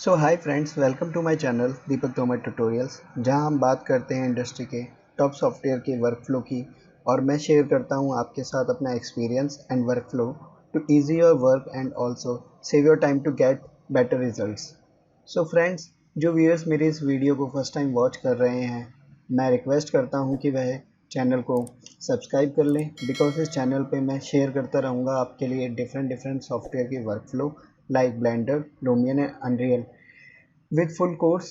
So hi friends, welcome to my channel Deepak Tomar tutorials, जहां हम बात करते हैं इंडस्ट्री के टॉप सॉफ्टवेयर के वर्कफ्लो की। और मैं शेयर करता हूं आपके साथ अपना experience and workflow to easy your work and also save your time to get better results. So friends, जो व्यूअर्स मेरी इस वीडियो को फर्स्ट टाइम वॉच कर रहे हैं, मैं रिक्वेस्ट करता हूं कि वह चैनल को सब्सक्राइब कर लें, बिकॉज इस चैनल पे मैं शेयर करता रहूँगा आपके लिए डिफरेंट सॉफ्टवेयर के workflow like Blender, Lumion and Unreal with full course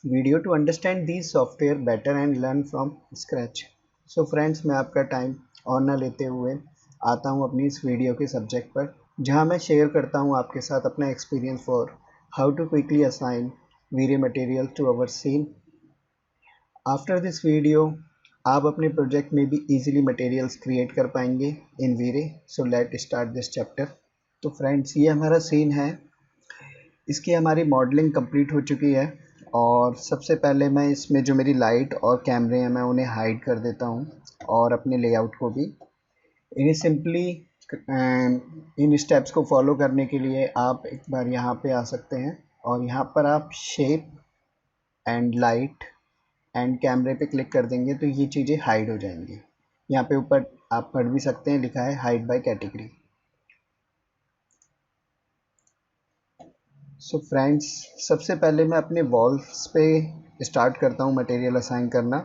video to understand these software better and learn from scratch. So friends, मैं आपका टाइम और ना लेते हुए आता हूँ अपनी इस वीडियो के सब्जेक्ट पर, जहाँ मैं शेयर करता हूँ आपके साथ अपना experience for how to quickly assign V-Ray material to our scene. After this video आप अपने प्रोजेक्ट में भी इजीली मटेरियल्स क्रिएट कर पाएंगे in V-Ray. So let start this chapter. तो फ्रेंड्स, ये हमारा सीन है, इसकी हमारी मॉडलिंग कंप्लीट हो चुकी है। और सबसे पहले मैं इसमें जो मेरी लाइट और कैमरे हैं मैं उन्हें हाइड कर देता हूँ, और अपने लेआउट को भी। इन्हें सिंपली इन स्टेप्स को फॉलो करने के लिए आप एक बार यहाँ पे आ सकते हैं, और यहाँ पर आप शेप एंड लाइट एंड कैमरे पे क्लिक कर देंगे तो ये चीज़ें हाइड हो जाएंगी। यहाँ पे ऊपर आप पढ़ भी सकते हैं, लिखा है hide by category. So friends, सबसे पहले मैं अपने वॉल्स पे स्टार्ट करता हूँ मटेरियल असाइन करना,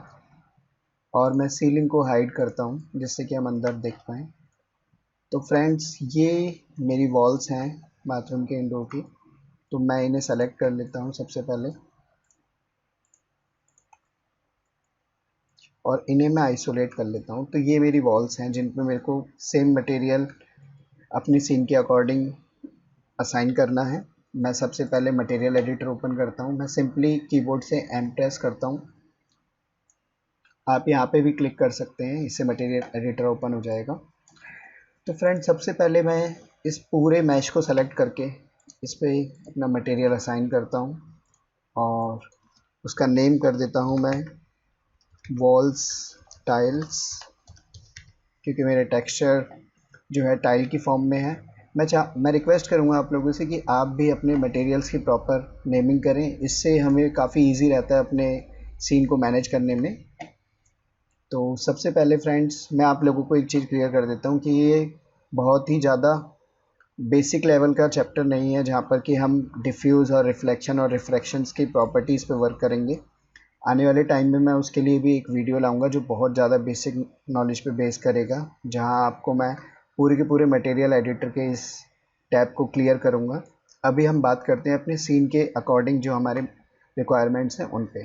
और मैं सीलिंग को हाइड करता हूँ जिससे कि हम अंदर देख पाएँ। तो फ्रेंड्स, ये मेरी वॉल्स हैं बाथरूम के इंडोर की। तो मैं इन्हें सेलेक्ट कर लेता हूँ सबसे पहले, और इन्हें मैं आइसोलेट कर लेता हूँ। तो ये मेरी वॉल्स हैं जिन पे मेरे को सेम मटेरियल अपनी सीन के अकॉर्डिंग असाइन करना है। मैं सबसे पहले मटेरियल एडिटर ओपन करता हूँ। मैं सिंपली कीबोर्ड से एम प्रेस करता हूँ। आप यहाँ पे भी क्लिक कर सकते हैं, इससे मटेरियल एडिटर ओपन हो जाएगा। तो फ्रेंड, सबसे पहले मैं इस पूरे मैश को सेलेक्ट करके इस पे अपना मटेरियल असाइन करता हूँ, और उसका नेम कर देता हूँ मैं वॉल्स टाइल्स, क्योंकि मेरे टेक्सचर जो है टाइल की फॉर्म में है। मैं रिक्वेस्ट करूँगा आप लोगों से कि आप भी अपने मटेरियल्स की प्रॉपर नेमिंग करें, इससे हमें काफ़ी इजी रहता है अपने सीन को मैनेज करने में। तो सबसे पहले फ्रेंड्स, मैं आप लोगों को एक चीज़ क्लियर कर देता हूँ कि ये बहुत ही ज़्यादा बेसिक लेवल का चैप्टर नहीं है, जहाँ पर कि हम डिफ्यूज़ और रिफ्लेक्शन और रिफ्रैक्शंस की प्रॉपर्टीज़ पे वर्क करेंगे। आने वाले टाइम में मैं उसके लिए भी एक वीडियो लाऊंगा जो बहुत ज़्यादा बेसिक नॉलेज पे बेस करेगा, जहाँ आपको मैं पूरे के पूरे मटेरियल एडिटर के इस टैब को क्लियर करूँगा। अभी हम बात करते हैं अपने सीन के अकॉर्डिंग जो हमारे रिक्वायरमेंट्स हैं उन पे।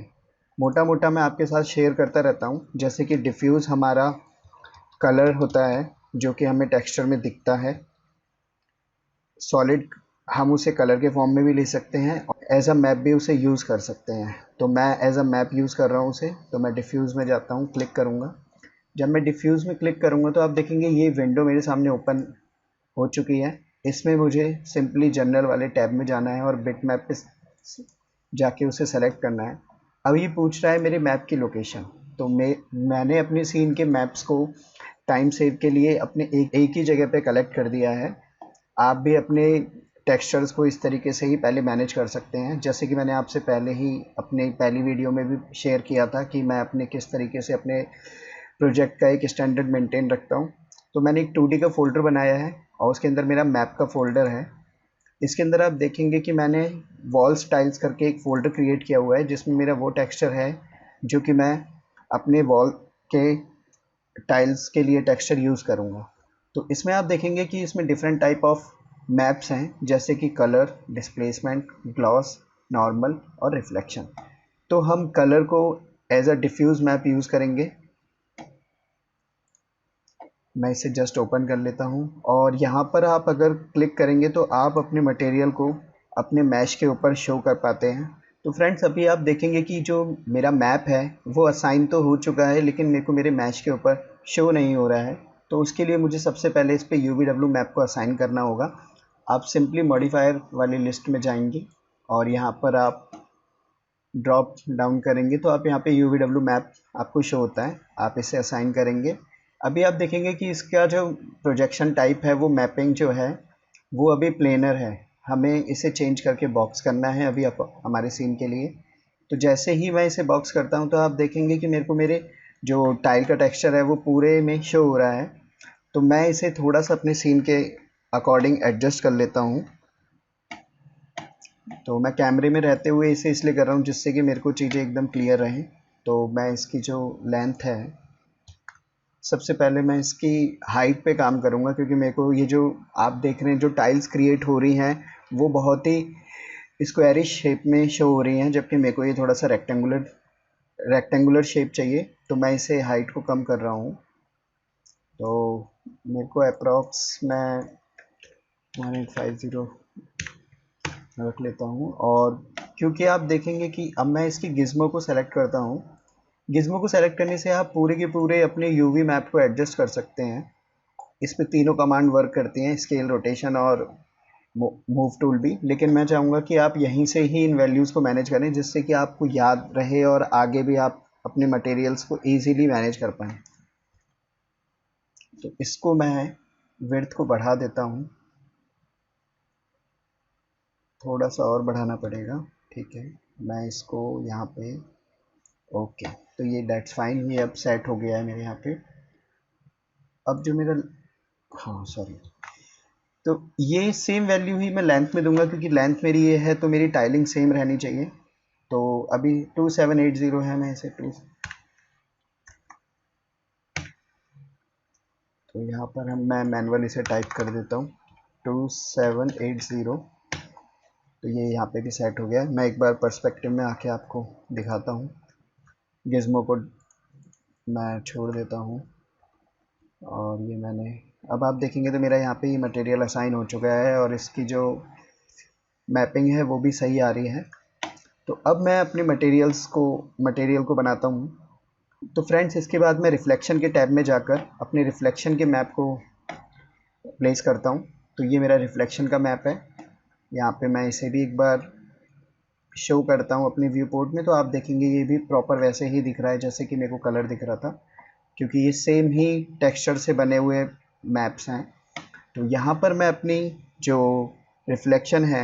मोटा मोटा मैं आपके साथ शेयर करता रहता हूँ। जैसे कि डिफ्यूज़ हमारा कलर होता है जो कि हमें टेक्सचर में दिखता है सॉलिड। हम उसे कलर के फॉर्म में भी ले सकते हैं, और एज अ मैप भी उसे यूज़ कर सकते हैं। तो मैं एज अ मैप यूज़ कर रहा हूँ उसे। तो मैं डिफ्यूज़ में जाता हूँ, क्लिक करूँगा। जब मैं डिफ्यूज़ में क्लिक करूँगा तो आप देखेंगे ये विंडो मेरे सामने ओपन हो चुकी है। इसमें मुझे सिंपली जनरल वाले टैब में जाना है और बिट मैप पे जाके उसे सेलेक्ट करना है। अब ये पूछ रहा है मेरे मैप की लोकेशन। तो मैंने अपने सीन के मैप्स को टाइम सेव के लिए अपने एक ही जगह पे कलेक्ट कर दिया है। आप भी अपने टेक्सचर्स को इस तरीके से ही पहले मैनेज कर सकते हैं, जैसे कि मैंने आपसे पहले ही अपने पहली वीडियो में भी शेयर किया था कि मैं अपने किस तरीके से अपने प्रोजेक्ट का एक स्टैंडर्ड मेंटेन रखता हूँ। तो मैंने एक 2D का फ़ोल्डर बनाया है, और उसके अंदर मेरा मैप का फ़ोल्डर है। इसके अंदर आप देखेंगे कि मैंने वॉल स्टाइल्स करके एक फ़ोल्डर क्रिएट किया हुआ है, जिसमें मेरा वो टेक्सचर है जो कि मैं अपने वॉल के टाइल्स के लिए टेक्सचर यूज़ करूँगा। तो इसमें आप देखेंगे कि इसमें डिफरेंट टाइप ऑफ मैप्स हैं, जैसे कि कलर, डिस्प्लेसमेंट, ग्लॉस, नॉर्मल और रिफ्लेक्शन। तो हम कलर को as a diffuse map use करेंगे। मैं इसे जस्ट ओपन कर लेता हूँ, और यहाँ पर आप अगर क्लिक करेंगे तो आप अपने मटेरियल को अपने मैश के ऊपर शो कर पाते हैं। तो फ्रेंड्स, अभी आप देखेंगे कि जो मेरा मैप है वो असाइन तो हो चुका है, लेकिन मेरे को मेरे मैश के ऊपर शो नहीं हो रहा है। तो उसके लिए मुझे सबसे पहले इस पर UVW मैप को असाइन करना होगा। आप सिंपली मॉडिफायर वाली लिस्ट में जाएंगे, और यहाँ पर आप ड्रॉप डाउन करेंगे तो आप यहाँ पे UVW मैप आपको शो होता है। आप इसे असाइन करेंगे। अभी आप देखेंगे कि इसका जो प्रोजेक्शन टाइप है वो मैपिंग जो है वो अभी प्लेनर है। हमें इसे चेंज करके बॉक्स करना है अभी हमारे सीन के लिए। तो जैसे ही मैं इसे बॉक्स करता हूँ तो आप देखेंगे कि मेरे को मेरे जो टाइल का टेक्सचर है वो पूरे में शो हो रहा है। तो मैं इसे थोड़ा सा अपने सीन के अकॉर्डिंग एडजस्ट कर लेता हूँ। तो मैं कैमरे में रहते हुए इसे इसलिए कर रहा हूँ जिससे कि मेरे को चीज़ें एकदम क्लियर रहें। तो मैं इसकी जो लेंथ है, सबसे पहले मैं इसकी हाइट पे काम करूँगा, क्योंकि मेरे को ये जो आप देख रहे हैं जो टाइल्स क्रिएट हो रही हैं वो बहुत ही स्क्वायरिश शेप में शो हो रही हैं, जबकि मेरे को ये थोड़ा सा रेक्टेंगुलर शेप चाहिए। तो मैं इसे हाइट को कम कर रहा हूँ। तो मेरे को अप्रॉक्स मैं 1850 रख लेता हूँ। और क्योंकि आप देखेंगे कि अब मैं इसकी गिज़्मो को सेलेक्ट करता हूँ। गिज़्मो को सेलेक्ट करने से आप पूरे के पूरे अपने यूवी मैप को एडजस्ट कर सकते हैं। इस पे तीनों कमांड वर्क करती हैं, स्केल, रोटेशन और मूव टूल भी। लेकिन मैं चाहूँगा कि आप यहीं से ही इन वैल्यूज़ को मैनेज करें, जिससे कि आपको याद रहे और आगे भी आप अपने मटेरियल्स को ईजीली मैनेज कर पाएँ। तो इसको मैं विड्थ को बढ़ा देता हूँ, थोड़ा सा और बढ़ाना पड़ेगा। ठीक है, मैं इसको यहाँ पे ओके, तो ये दैट्स फाइन, ये अब सेट हो गया है मेरे यहाँ पे। अब जो मेरा हाँ सॉरी, तो ये सेम वैल्यू ही मैं लेंथ में दूंगा, क्योंकि लेंथ मेरी ये है तो मेरी टाइलिंग सेम रहनी चाहिए। तो अभी 2780 है, मैं इसे तो यहाँ पर मैं मैनुअल इसे टाइप कर देता हूँ 2780। तो ये यहाँ पे भी सेट हो गया है। मैं एक बार पर्सपेक्टिव में आके आपको दिखाता हूँ। गिज़्मो को मैं छोड़ देता हूँ और ये मैंने, अब आप देखेंगे तो मेरा यहाँ पे ये मटेरियल असाइन हो चुका है और इसकी जो मैपिंग है वो भी सही आ रही है। तो अब मैं अपने मटेरियल को बनाता हूँ। तो फ्रेंड्स, इसके बाद मैं रिफ्लेक्शन के टैब में जाकर अपने रिफ्लेक्शन के मैप को प्लेस करता हूँ। तो ये मेरा रिफ्लेक्शन का मैप है। यहाँ पे मैं इसे भी एक बार शो करता हूँ अपने व्यू पोर्ट में। तो आप देखेंगे ये भी प्रॉपर वैसे ही दिख रहा है जैसे कि मेरे को कलर दिख रहा था, क्योंकि ये सेम ही टेक्सचर से बने हुए मैप्स हैं। तो यहाँ पर मैं अपनी जो रिफ्लेक्शन है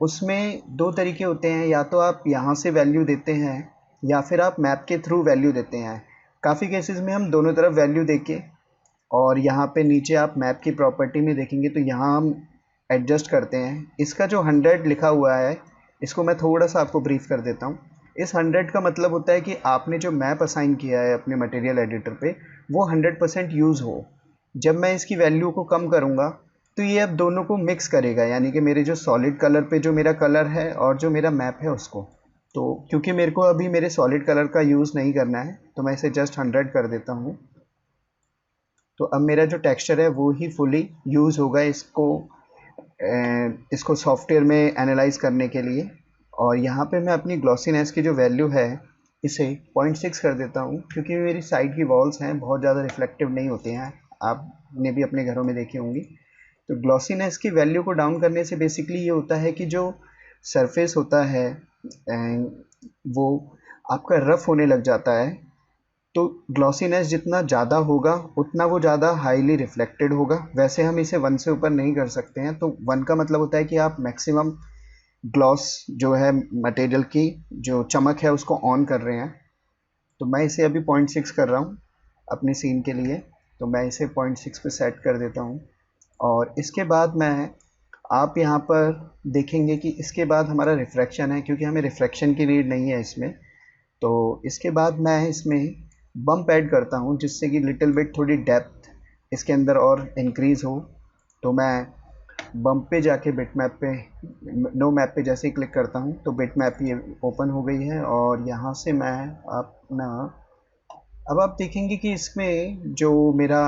उसमें दो तरीके होते हैं, या तो आप यहाँ से वैल्यू देते हैं या फिर आप मैप के थ्रू वैल्यू देते हैं। काफ़ी केसेस में हम दोनों तरफ वैल्यू देके, और यहाँ पे नीचे आप मैप की प्रॉपर्टी में देखेंगे तो यहाँ हम एडजस्ट करते हैं। इसका जो 100 लिखा हुआ है, इसको मैं थोड़ा सा आपको ब्रीफ कर देता हूँ। इस 100 का मतलब होता है कि आपने जो मैप असाइन किया है अपने मटेरियल एडिटर पे वो 100% यूज़ हो। जब मैं इसकी वैल्यू को कम करूँगा तो ये अब दोनों को मिक्स करेगा, यानी कि मेरे जो सॉलिड कलर पे जो मेरा कलर है और जो मेरा मैप है उसको। तो क्योंकि मेरे को अभी मेरे सॉलिड कलर का यूज़ नहीं करना है तो मैं इसे जस्ट 100 कर देता हूँ। तो अब मेरा जो टेक्सचर है वो ही फुली यूज़ होगा इसको सॉफ्टवेयर में एनालाइज करने के लिए। और यहाँ पे मैं अपनी ग्लॉसीनेस की जो वैल्यू है इसे 0.6 कर देता हूँ, क्योंकि मेरी साइड की वॉल्स हैं बहुत ज़्यादा रिफ्लेक्टिव नहीं होती हैं, आपने भी अपने घरों में देखी होंगी। तो ग्लॉसीनेस की वैल्यू को डाउन करने से बेसिकली ये होता है कि जो सरफेस होता है वो आपका रफ़ होने लग जाता है। तो ग्लॉसीनेस जितना ज़्यादा होगा उतना वो ज़्यादा हाईली रिफ्लेक्टेड होगा। वैसे हम इसे 1 से ऊपर नहीं कर सकते हैं। तो 1 का मतलब होता है कि आप मैक्सिमम ग्लॉस जो है मटेरियल की जो चमक है उसको ऑन कर रहे हैं। तो मैं इसे अभी 0.6 कर रहा हूँ अपनी सीन के लिए। तो मैं इसे 0.6 पे सेट कर देता हूँ। और इसके बाद आप यहाँ पर देखेंगे कि इसके बाद हमारा रिफ्रैक्शन है, क्योंकि हमें रिफ्रैक्शन की नीड नहीं है इसमें। तो इसके बाद मैं इसमें बम्प ऐड करता हूँ, जिससे कि लिटिल बिट थोड़ी डेप्थ इसके अंदर और इंक्रीज़ हो। तो मैं बम्प पे जाके बिट मैप पे, नो मैप पे जैसे ही क्लिक करता हूँ तो बिट मैप ये ओपन हो गई है। और यहाँ से मैं अपना, अब आप देखेंगे कि इसमें जो मेरा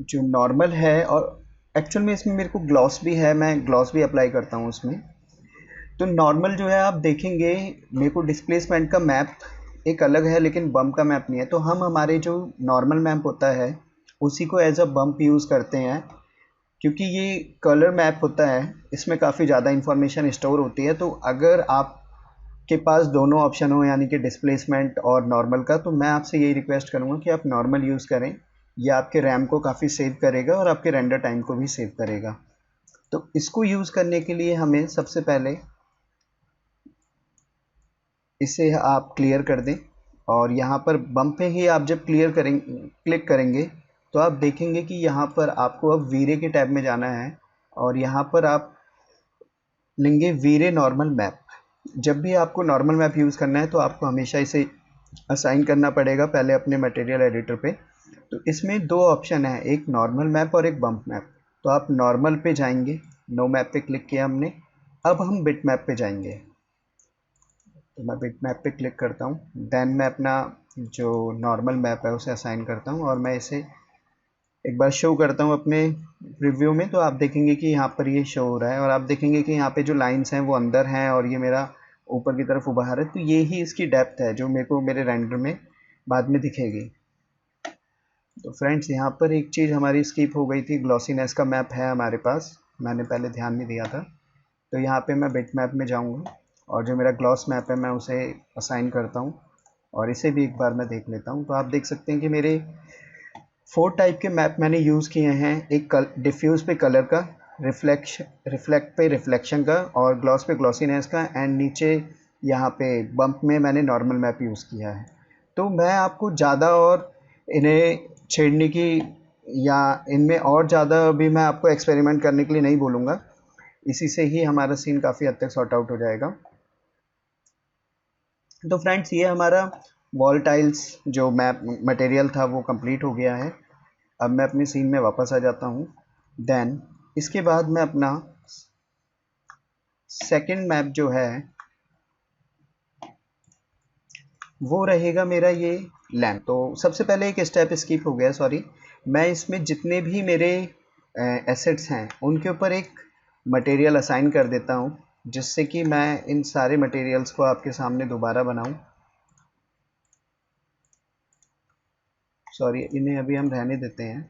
जो नॉर्मल है, और एक्चुअल में इसमें मेरे को ग्लॉस भी है, मैं ग्लॉस भी अप्लाई करता हूँ उसमें। तो नॉर्मल जो है आप देखेंगे मेरे को डिस्प्लेसमेंट का मैप एक अलग है लेकिन बम्प का मैप नहीं है। तो हम हमारे जो नॉर्मल मैप होता है उसी को एज अ बम्प यूज़ करते हैं, क्योंकि ये कलर मैप होता है, इसमें काफ़ी ज़्यादा इंफॉर्मेशन स्टोर होती है। तो अगर आपके पास दोनों ऑप्शन हो, यानी कि डिस्प्लेसमेंट और नॉर्मल का, तो मैं आपसे यही रिक्वेस्ट करूँगा कि आप नॉर्मल यूज़ करें, ये आपके रैम को काफ़ी सेव करेगा और आपके रेंडर टाइम को भी सेव करेगा। तो इसको यूज़ करने के लिए हमें सबसे पहले इसे आप क्लियर कर दें, और यहाँ पर बम पे ही आप जब क्लिक करेंगे तो आप देखेंगे कि यहाँ पर आपको अब वीरे के टैब में जाना है, और यहाँ पर आप लेंगे वीरे नॉर्मल मैप। जब भी आपको नॉर्मल मैप यूज़ करना है तो आपको हमेशा इसे असाइन करना पड़ेगा पहले अपने मटेरियल एडिटर पे। तो इसमें दो ऑप्शन है, एक नॉर्मल मैप और एक बम्प मैप। तो आप नॉर्मल पे जाएंगे, नो मैप पे क्लिक किया हमने, अब हम बिट मैप पे जाएंगे। तो मैं बिट मैप पे क्लिक करता हूँ, देन मैं अपना जो नॉर्मल मैप है उसे असाइन करता हूँ और मैं इसे एक बार शो करता हूँ अपने रिव्यू में। तो आप देखेंगे कि यहाँ पर ये शो हो रहा है और आप देखेंगे कि यहाँ पे जो लाइंस हैं वो अंदर हैं और ये मेरा ऊपर की तरफ उभार है। तो ये ही इसकी डेप्थ है जो मेरे को मेरे रेंडर में बाद में दिखेगी। तो फ्रेंड्स, यहाँ पर एक चीज़ हमारी स्किप हो गई थी, ग्लॉसीनेस का मैप है हमारे पास, मैंने पहले ध्यान नहीं दिया था। तो यहाँ पे मैं बिट मैप में जाऊँगा और जो मेरा ग्लॉस मैप है मैं उसे असाइन करता हूँ और इसे भी एक बार मैं देख लेता हूँ। तो आप देख सकते हैं कि मेरे 4 टाइप के मैप मैंने यूज़ किए हैं। एक डिफ्यूज़ पे कलर का, रिफ्लेक्ट पे रिफ्लेक्शन का, और ग्लॉस पे ग्लॉसीनेस का, एंड नीचे यहाँ पे बम्प में मैंने नॉर्मल मैप यूज़ किया है। तो मैं आपको ज़्यादा और इन्हें छेड़ने की या इनमें और ज़्यादा भी मैं आपको एक्सपेरिमेंट करने के लिए नहीं बोलूँगा, इसी से ही हमारा सीन काफ़ी हद तक सॉर्ट आउट हो जाएगा। तो फ्रेंड्स, ये हमारा वॉल टाइल्स जो मैप मटेरियल था वो कंप्लीट हो गया है। अब मैं अपनी सीन में वापस आ जाता हूँ। देन इसके बाद मैं अपना सेकंड मैप जो है वो रहेगा मेरा ये लैम्प। तो सबसे पहले एक स्टेप स्किप हो गया, सॉरी। मैं इसमें जितने भी मेरे एसेट्स हैं उनके ऊपर एक मटेरियल असाइन कर देता हूँ, जिससे कि मैं इन सारे मटेरियल्स को आपके सामने दोबारा बनाऊँ। सॉरी, इन्हें अभी हम रहने देते हैं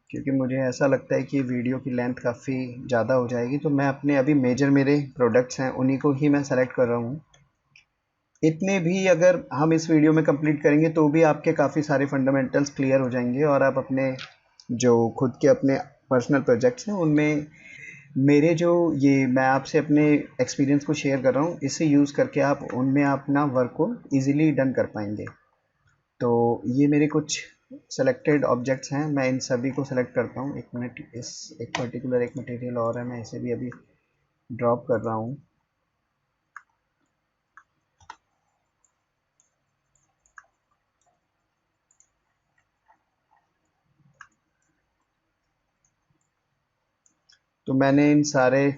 क्योंकि मुझे ऐसा लगता है कि वीडियो की लेंथ काफ़ी ज़्यादा हो जाएगी। तो मैं अपने अभी मेजर मेरे प्रोडक्ट्स हैं उन्हीं को ही मैं सेलेक्ट कर रहा हूँ। इतने भी अगर हम इस वीडियो में कंप्लीट करेंगे तो भी आपके काफ़ी सारे फंडामेंटल्स क्लियर हो जाएंगे और आप अपने जो खुद के अपने पर्सनल प्रोजेक्ट्स हैं उनमें मेरे जो ये मैं आपसे अपने एक्सपीरियंस को शेयर कर रहा हूँ, इसे यूज़ करके आप उनमें अपना वर्क को ईज़िली डन कर पाएंगे। तो ये मेरे कुछ सेलेक्टेड ऑब्जेक्ट्स हैं, मैं इन सभी को सेलेक्ट करता हूँ। एक मिनट, इस एक पर्टिकुलर एक मटेरियल और है, मैं इसे भी अभी ड्रॉप कर रहा हूँ। तो मैंने इन सारे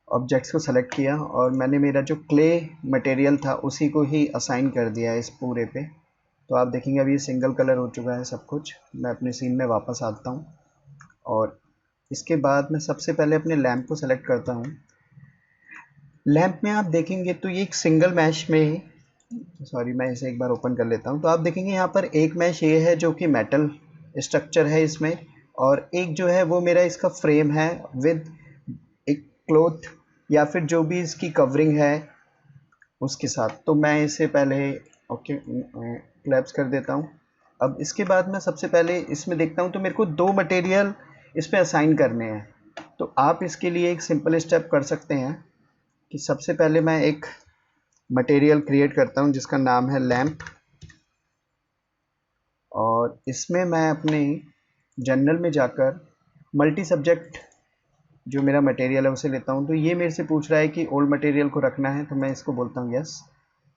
ऑब्जेक्ट्स को सेलेक्ट किया और मैंने मेरा जो क्ले मटेरियल था उसी को ही असाइन कर दिया इस पूरे पे। तो आप देखेंगे अभी सिंगल कलर हो चुका है सब कुछ। मैं अपने सीन में वापस आता हूँ और इसके बाद मैं सबसे पहले अपने लैंप को सेलेक्ट करता हूँ। लैंप में आप देखेंगे तो ये एक सिंगल मैश में, सॉरी मैं इसे एक बार ओपन कर लेता हूँ। तो आप देखेंगे यहाँ पर एक मैश ये है जो कि मेटल स्ट्रक्चर है इसमें, और एक जो है वो मेरा इसका फ्रेम है विद एक क्लोथ या फिर जो भी इसकी कवरिंग है उसके साथ। तो मैं इसे पहले ओके क्लैप्स कर देता हूँ। अब इसके बाद मैं सबसे पहले इसमें देखता हूँ तो मेरे को दो मटेरियल इस पर असाइन करने हैं। तो आप इसके लिए एक सिंपल स्टेप कर सकते हैं कि सबसे पहले मैं एक मटेरियल क्रिएट करता हूँ जिसका नाम है लैम्प, और इसमें मैं अपने जनरल में जाकर मल्टी सब्जेक्ट जो मेरा मटेरियल है उसे लेता हूँ। तो ये मेरे से पूछ रहा है कि ओल्ड मटेरियल को रखना है, तो मैं इसको बोलता हूँ यस।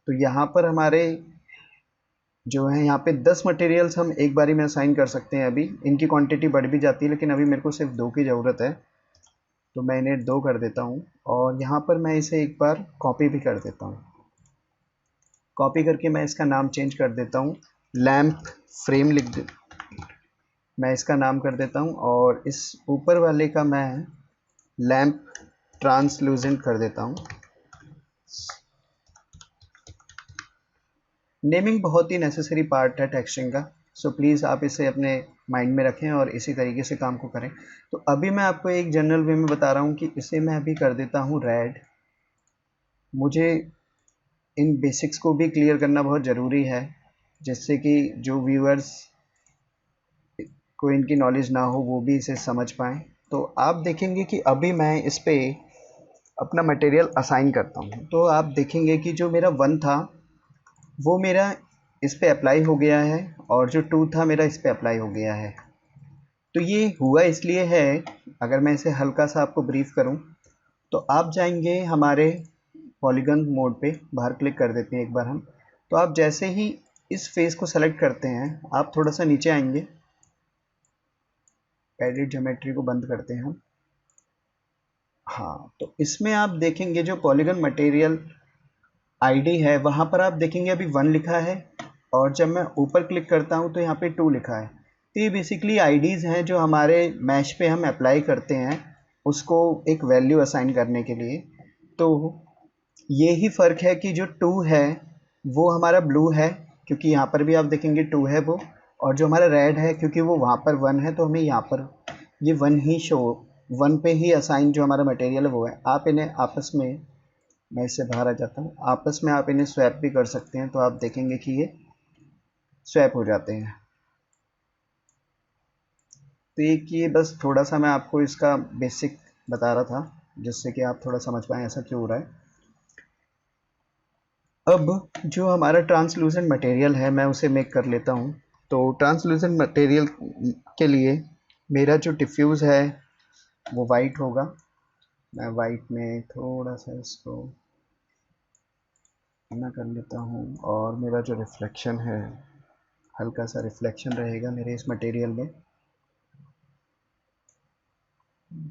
तो यहाँ पर हमारे जो है यहाँ पे 10 मटेरियल्स हम एक बारी में असाइन कर सकते हैं। अभी इनकी क्वांटिटी बढ़ भी जाती है लेकिन अभी मेरे को सिर्फ 2 की ज़रूरत है, तो मैं इन्हें 2 कर देता हूँ। और यहाँ पर मैं इसे एक बार कॉपी भी कर देता हूँ। कॉपी करके मैं इसका नाम चेंज कर देता हूँ, लैम्प फ्रेम मैं इसका नाम कर देता हूँ, और इस ऊपर वाले का मैं लैम्प ट्रांसलूसेंट कर देता हूँ। नेमिंग बहुत ही नेसेसरी पार्ट है टेक्सचरिंग का, सो प्लीज़ आप इसे अपने माइंड में रखें और इसी तरीके से काम को करें। तो अभी मैं आपको एक जनरल वे में बता रहा हूँ कि इसे मैं अभी कर देता हूँ रेड। मुझे इन बेसिक्स को भी क्लियर करना बहुत ज़रूरी है। जिससे कि जो व्यूअर्स को इनकी नॉलेज ना हो वो भी इसे समझ पाएँ। तो आप देखेंगे कि अभी मैं इस पे अपना मटेरियल असाइन करता हूँ, तो आप देखेंगे कि जो मेरा 1 था वो मेरा इस पे अप्लाई हो गया है और जो 2 था मेरा इस पे अप्लाई हो गया है। तो ये हुआ इसलिए है, अगर मैं इसे हल्का सा आपको ब्रीफ करूँ, तो आप जाएंगे हमारे पॉलीगन मोड पे, बाहर क्लिक कर देते हैं एक बार हम। तो आप जैसे ही इस फेस को सेलेक्ट करते हैं, आप थोड़ा सा नीचे आएंगे, एडिट ज्योमेट्री को बंद करते हैं हम। हाँ, तो इसमें आप देखेंगे जो पॉलीगन मटेरियल आईडी है वहाँ पर आप देखेंगे अभी 1 लिखा है, और जब मैं ऊपर क्लिक करता हूँ तो यहाँ पे 2 लिखा है। तो ये बेसिकली आईडीज़ हैं जो हमारे मैश पे हम अप्लाई करते हैं उसको एक वैल्यू असाइन करने के लिए। तो ये ही फ़र्क है कि जो 2 है वो हमारा ब्लू है, क्योंकि यहाँ पर भी आप देखेंगे 2 है वो, और जो हमारा रेड है क्योंकि वो वहाँ पर 1 है, तो हमें यहाँ पर ये 1 ही शो, 1 पे ही असाइन जो हमारा मटेरियल है वो है। आप इन्हें आपस में, मैं इससे बाहर आ जाता हूँ, आपस में आप इन्हें स्वैप भी कर सकते हैं, तो आप देखेंगे कि ये स्वैप हो जाते हैं। तो ये बस थोड़ा सा मैं आपको इसका बेसिक बता रहा था, जिससे कि आप थोड़ा समझ पाएँ ऐसा क्यों हो रहा है। अब जो हमारा ट्रांसलूसेंट मटेरियल है मैं उसे मेक कर लेता हूँ। तो ट्रांसलूसेंट मटेरियल के लिए मेरा जो डिफ्यूज़ है वो वाइट होगा। मैं वाइट में थोड़ा सा इसको ना कर लेता हूँ, और मेरा जो रिफ्लेक्शन है, हल्का सा रिफ्लेक्शन रहेगा मेरे इस मटेरियल में,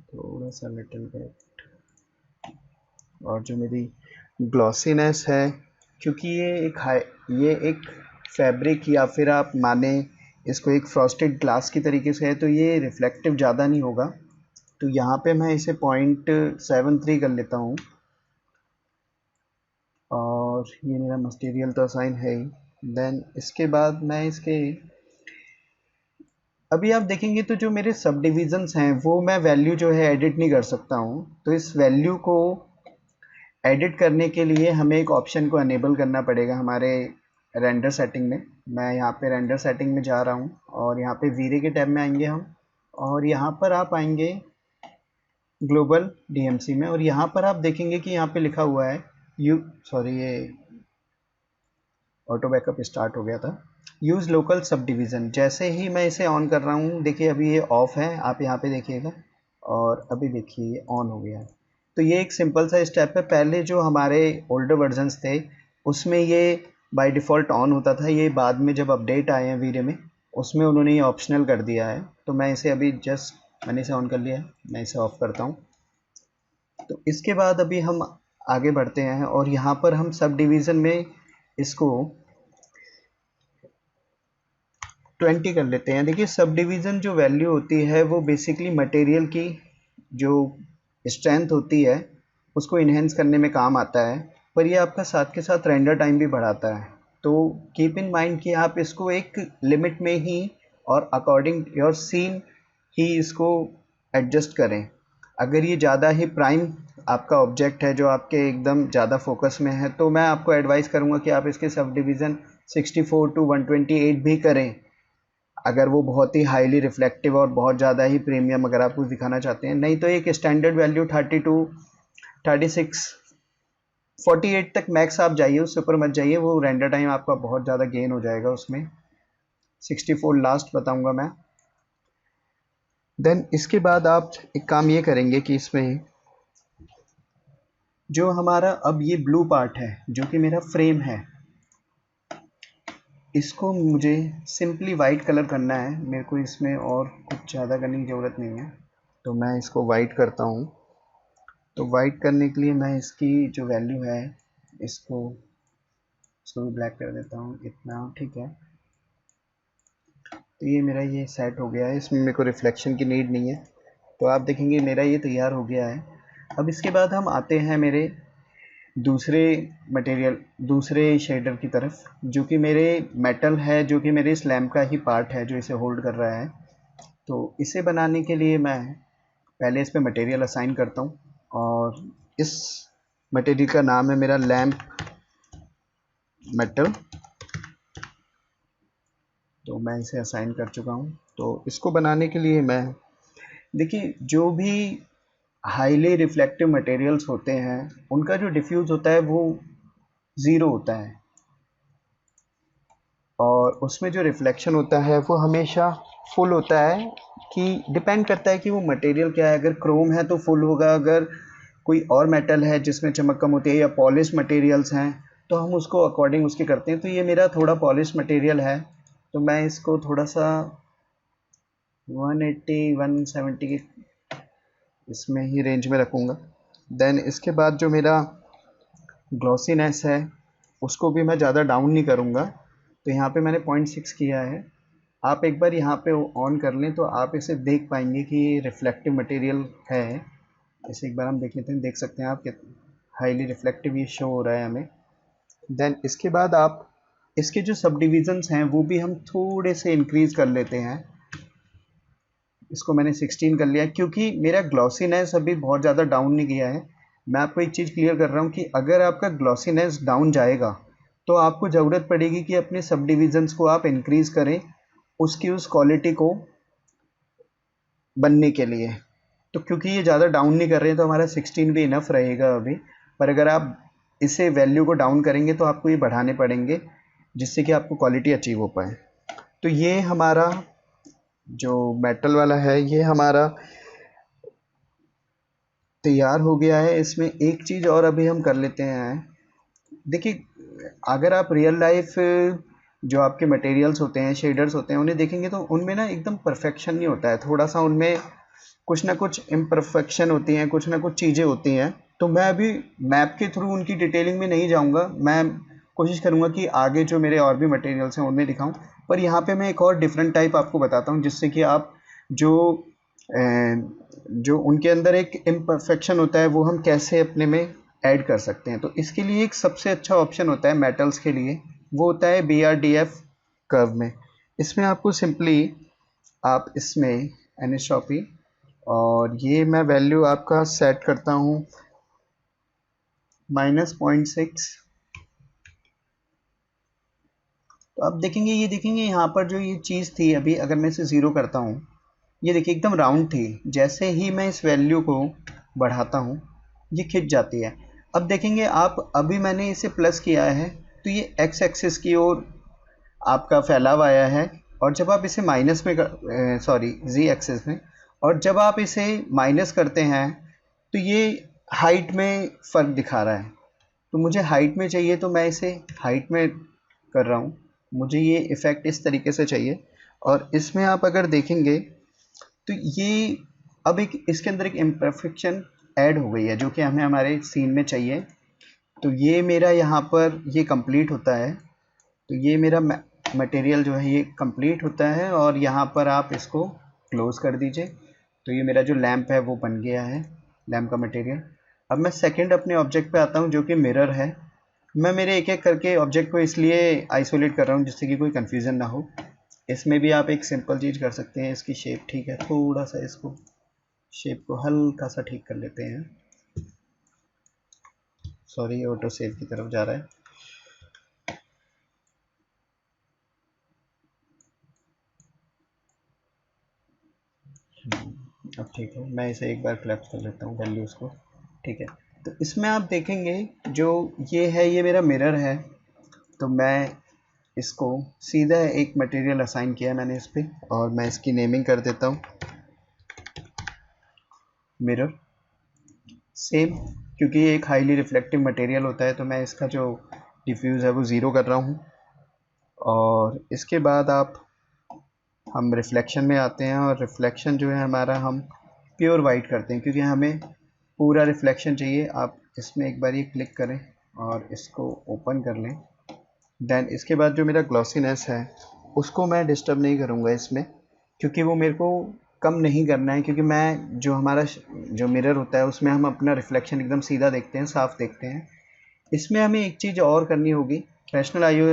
थोड़ा सा लिटिल बिट। और जो मेरी ग्लॉसीनेस है, क्योंकि ये एक फैब्रिक, या फिर आप माने इसको एक फ्रॉस्टेड ग्लास की तरीके से है, तो ये रिफ्लेक्टिव ज़्यादा नहीं होगा। तो यहाँ पे मैं इसे 0.73 कर लेता हूँ, और ये मेरा मटेरियल तो असाइन है ही। देन इसके बाद मैं इसके, अभी आप देखेंगे तो जो मेरे सब डिविजन्स हैं वो मैं वैल्यू जो है एडिट नहीं कर सकता हूँ। तो इस वैल्यू को एडिट करने के लिए हमें एक ऑप्शन को अनेबल करना पड़ेगा हमारे रेंडर सेटिंग में। मैं यहाँ पे रेंडर सेटिंग में जा रहा हूँ, और यहाँ पे वीरे के टैब में आएंगे हम, और यहाँ पर आप आएंगे ग्लोबल डीएमसी में, और यहाँ पर आप देखेंगे कि यहाँ पे लिखा हुआ है ये ऑटो बैकअप स्टार्ट हो गया था, यूज़ लोकल सब डिवीज़न। जैसे ही मैं इसे ऑन कर रहा हूँ, देखिए अभी ये ऑफ़ है, आप यहाँ पे देखिएगा, और अभी देखिए ये ऑन हो गया है। तो ये एक सिंपल सा स्टेप है। पहले जो हमारे ओल्डर वर्जन्स थे उसमें ये बाय डिफ़ॉल्ट ऑन होता था, ये बाद में जब अपडेट आए हैं वीरे में उसमें उन्होंने ये ऑप्शनल कर दिया है। तो मैं इसे अभी मैंने इसे ऑन कर लिया है, मैं इसे ऑफ़ करता हूँ। तो इसके बाद अभी हम आगे बढ़ते हैं, और यहाँ पर हम सब डिवीज़न में इसको 20 कर लेते हैं। देखिए सब डिवीज़न जो वैल्यू होती है वो बेसिकली मटेरियल की जो स्ट्रेंथ होती है उसको इन्हेंस करने में काम आता है, पर ये आपका साथ के साथ रेंडर टाइम भी बढ़ाता है। तो कीप इन माइंड कि आप इसको एक लिमिट में ही और अकॉर्डिंग योर सीन ही इसको एडजस्ट करें। अगर ये ज़्यादा ही प्राइम आपका ऑब्जेक्ट है जो आपके एकदम ज़्यादा फोकस में है, तो मैं आपको एडवाइस करूँगा कि आप इसके सब डिवीज़न 64 टू 128 भी करें, अगर वो बहुत ही हाईली रिफ्लेक्टिव और बहुत ज़्यादा ही प्रीमियम अगर आप कुछ दिखाना चाहते हैं। नहीं तो एक स्टैंडर्ड वैल्यू 32, 36, 48 तक मैक्स आप जाइए, उससे ऊपर मत जाइए, वो रेंडर टाइम आपका बहुत ज़्यादा गेन हो जाएगा उसमें। 64 लास्ट बताऊंगा मैं। देन इसके बाद आप एक काम ये करेंगे कि इसमें जो हमारा अब ये ब्लू पार्ट है जो कि मेरा फ्रेम है, इसको मुझे सिंपली वाइट कलर करना है। मेरे को इसमें और कुछ ज़्यादा करने की ज़रूरत नहीं है, तो मैं इसको वाइट करता हूँ। तो वाइट करने के लिए मैं इसकी जो वैल्यू है इसको भी ब्लैक कर देता हूँ इतना, ठीक है। तो ये मेरा ये सेट हो गया है, इसमें मेरे को रिफ्लेक्शन की नीड नहीं है। तो आप देखेंगे मेरा ये तैयार हो गया है। अब इसके बाद हम आते हैं मेरे दूसरे शेडर की तरफ, जो कि मेरे मेटल है, जो कि मेरे इस लैम्प का ही पार्ट है जो इसे होल्ड कर रहा है। तो इसे बनाने के लिए मैं पहले इस पे मटेरियल असाइन करता हूँ, और इस मटेरियल का नाम है मेरा लैम्प मेटल। तो मैं इसे असाइन कर चुका हूँ। तो इसको बनाने के लिए मैं, देखिए जो भी हाईली रिफ्लेक्टिव मटेरियल्स होते हैं उनका जो डिफ्यूज़ होता है वो ज़ीरो होता है, और उसमें जो रिफ्लेक्शन होता है वो हमेशा फुल होता है। कि डिपेंड करता है कि वो मटेरियल क्या है। अगर क्रोम है तो फुल होगा, अगर कोई और मेटल है जिसमें चमक कम होती है या पॉलिश मटेरियल्स हैं तो हम उसको अकॉर्डिंग उसके करते हैं। तो ये मेरा थोड़ा पॉलिश मटेरियल है, तो मैं इसको थोड़ा सा 180 170 के इसमें ही रेंज में रखूँगा। देन इसके बाद जो मेरा ग्लॉसीनेस है उसको भी मैं ज़्यादा डाउन नहीं करूँगा। तो यहाँ पे मैंने 0.6 किया है। आप एक बार यहाँ पे ऑन कर लें तो आप इसे देख पाएंगे कि ये रिफ्लेक्टिव मटेरियल है। इसे एक बार हम देख लेते हैं, देख सकते हैं आप कि हाईली रिफ्लेक्टिव ये शो हो रहा है हमें। देन इसके बाद आप इसके जो सब डिविजन्स हैं वो भी हम थोड़े से इंक्रीज कर लेते हैं। इसको मैंने 16 कर लिया क्योंकि मेरा ग्लॉसीनेस अभी बहुत ज़्यादा डाउन नहीं किया है। मैं आपको एक चीज़ क्लियर कर रहा हूँ कि अगर आपका ग्लॉसीनेस डाउन जाएगा तो आपको ज़रूरत पड़ेगी कि अपने सब डिविजन्स को आप इंक्रीज़ करें उसकी उस क्वालिटी को बनने के लिए। तो क्योंकि ये ज़्यादा डाउन नहीं कर रहे हैं तो हमारा 16 भी इनफ रहेगा अभी। पर अगर आप इसे वैल्यू को डाउन करेंगे तो आपको ये बढ़ाने पड़ेंगे जिससे कि आपको क्वालिटी अचीव हो पाए। तो ये हमारा जो मेटल वाला है ये हमारा तैयार हो गया है। इसमें एक चीज़ और अभी हम कर लेते हैं। देखिए अगर आप रियल लाइफ जो आपके मटेरियल्स होते हैं, शेडर्स होते हैं, उन्हें देखेंगे तो उनमें ना एकदम परफेक्शन नहीं होता है, थोड़ा सा उनमें कुछ ना कुछ इम्परफेक्शन होती हैं, कुछ ना कुछ चीज़ें होती हैं। तो मैं अभी मैप के थ्रू उनकी डिटेलिंग में नहीं जाऊंगा। मैं कोशिश करूंगा कि आगे जो मेरे और भी मटेरियल्स हैं उनमें दिखाऊं। पर यहाँ पे मैं एक और डिफरेंट टाइप आपको बताता हूँ जिससे कि आप जो जो उनके अंदर एक इम्परफेक्शन होता है वो हम कैसे अपने में ऐड कर सकते हैं। तो इसके लिए एक सबसे अच्छा ऑप्शन होता है मेटल्स के लिए, वो होता है BRDF कर्व में। इसमें आपको सिंपली आप इसमें एनिसोपी, और ये मैं वैल्यू आपका सेट करता हूँ -0.6। तो आप देखेंगे, ये देखेंगे यहाँ पर जो ये चीज़ थी अभी अगर मैं इसे ज़ीरो करता हूँ, ये देखिए एकदम राउंड थी। जैसे ही मैं इस वैल्यू को बढ़ाता हूँ ये खिंच जाती है। अब देखेंगे आप, अभी मैंने इसे प्लस किया है तो ये एक्स एक्सिस की ओर आपका फैलाव आया है, और जब आप इसे माइनस में सॉरी जी एक्सिस में, और जब आप इसे माइनस करते हैं तो ये हाइट में फ़र्क दिखा रहा है। तो मुझे हाइट में चाहिए तो मैं इसे हाइट में कर रहा हूँ। मुझे ये इफ़ेक्ट इस तरीके से चाहिए। और इसमें आप अगर देखेंगे तो ये अब एक इसके अंदर एक इम्परफेक्शन ऐड हो गई है जो कि हमें हमारे सीन में चाहिए। तो ये मेरा यहाँ पर ये कंप्लीट होता है। तो ये मेरा मटेरियल जो है ये कंप्लीट होता है, और यहाँ पर आप इसको क्लोज़ कर दीजिए। तो ये मेरा जो लैंप है वो बन गया है, लैंप का मटेरियल। अब मैं सेकंड अपने ऑब्जेक्ट पे आता हूँ जो कि मिरर है। मैं मेरे एक एक करके ऑब्जेक्ट को इसलिए आइसोलेट कर रहा हूँ जिससे कि कोई कन्फ्यूज़न ना हो। इसमें भी आप एक सिंपल चीज़ कर सकते हैं, इसकी शेप ठीक है, थोड़ा सा इसको शेप को हल्का सा ठीक कर लेते हैं। सॉरी, ऑटो सेव की तरफ जा रहा है। अब ठीक है, मैं इसे एक बार क्लैप्स कर लेता हूँ वैल्यूज़ को। ठीक है, तो इसमें आप देखेंगे जो ये है ये मेरा मिरर है। तो मैं इसको सीधा एक मटेरियल असाइन किया है मैंने इस पर, और मैं इसकी नेमिंग कर देता हूँ मिरर। सेम, क्योंकि ये एक हाईली रिफ्लेक्टिव मटेरियल होता है तो मैं इसका जो डिफ्यूज़ है वो ज़ीरो कर रहा हूँ। और इसके बाद हम रिफ्लेक्शन में आते हैं, और रिफ्लेक्शन जो है हमारा हम प्योर वाइट करते हैं क्योंकि हमें पूरा रिफ्लेक्शन चाहिए। आप इसमें एक बार ये क्लिक करें और इसको ओपन कर लें। देन इसके बाद जो मेरा ग्लॉसीनेस है उसको मैं डिस्टर्ब नहीं करूँगा इसमें, क्योंकि वो मेरे को कम नहीं करना है। क्योंकि मैं जो हमारा जो मिरर होता है उसमें हम अपना रिफ्लेक्शन एकदम सीधा देखते हैं, साफ देखते हैं। इसमें हमें एक चीज़ और करनी होगी, फ्रेशनल आईओ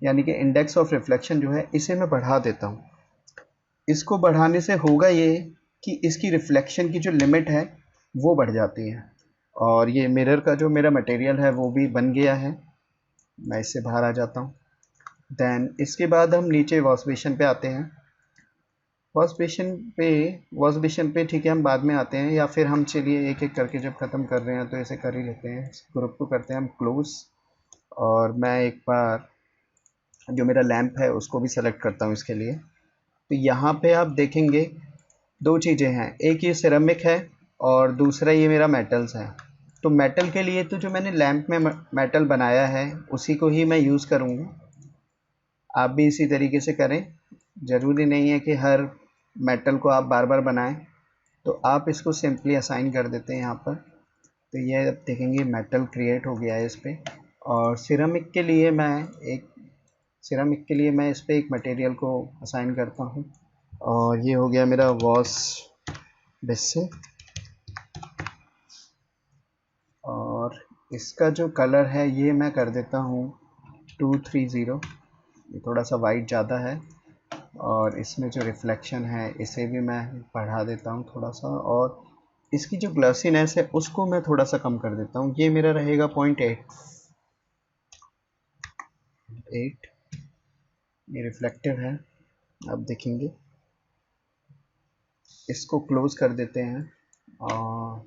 यानी कि इंडेक्स ऑफ रिफ्लेक्शन जो है इसे मैं बढ़ा देता हूँ। इसको बढ़ाने से होगा ये कि इसकी रिफ्लेक्शन की जो लिमिट है वो बढ़ जाती है। और ये मिरर का जो मेरा मटेरियल है वो भी बन गया है। मैं इससे बाहर आ जाता हूँ। देन इसके बाद हम नीचे वॉश बेसिन पे आते हैं। वॉश बेसिन पे ठीक है हम बाद में आते हैं, या फिर हम चलिए एक एक करके जब ख़त्म कर रहे हैं तो ऐसे कर ही लेते हैं। ग्रुप को करते हैं हम क्लोज, और मैं एक बार जो मेरा लैंप है उसको भी सेलेक्ट करता हूँ इसके लिए। तो यहाँ पे आप देखेंगे दो चीज़ें हैं, एक ये सिरेमिक है और दूसरा ये मेरा मेटल्स है। तो मेटल के लिए तो जो मैंने लैंप में मेटल बनाया है उसी को ही मैं यूज़ करूँगा। आप भी इसी तरीके से करें, ज़रूरी नहीं है कि हर मेटल को आप बार बार बनाएं। तो आप इसको सिंपली असाइन कर देते हैं यहाँ पर। तो ये अब देखेंगे मेटल क्रिएट हो गया है इस पर। और सिरेमिक के लिए मैं इस पर एक मटेरियल को असाइन करता हूँ, और ये हो गया मेरा वॉश बेसिन। और इसका जो कलर है ये मैं कर देता हूँ 230, ये थोड़ा सा वाइट ज़्यादा है। और इसमें जो रिफ्लेक्शन है इसे भी मैं बढ़ा देता हूँ थोड़ा सा, और इसकी जो ग्लॉसीनेस है उसको मैं थोड़ा सा कम कर देता हूँ। ये मेरा रहेगा 0.8। ये रिफ्लेक्टिव है, आप देखेंगे। इसको क्लोज कर देते हैं, और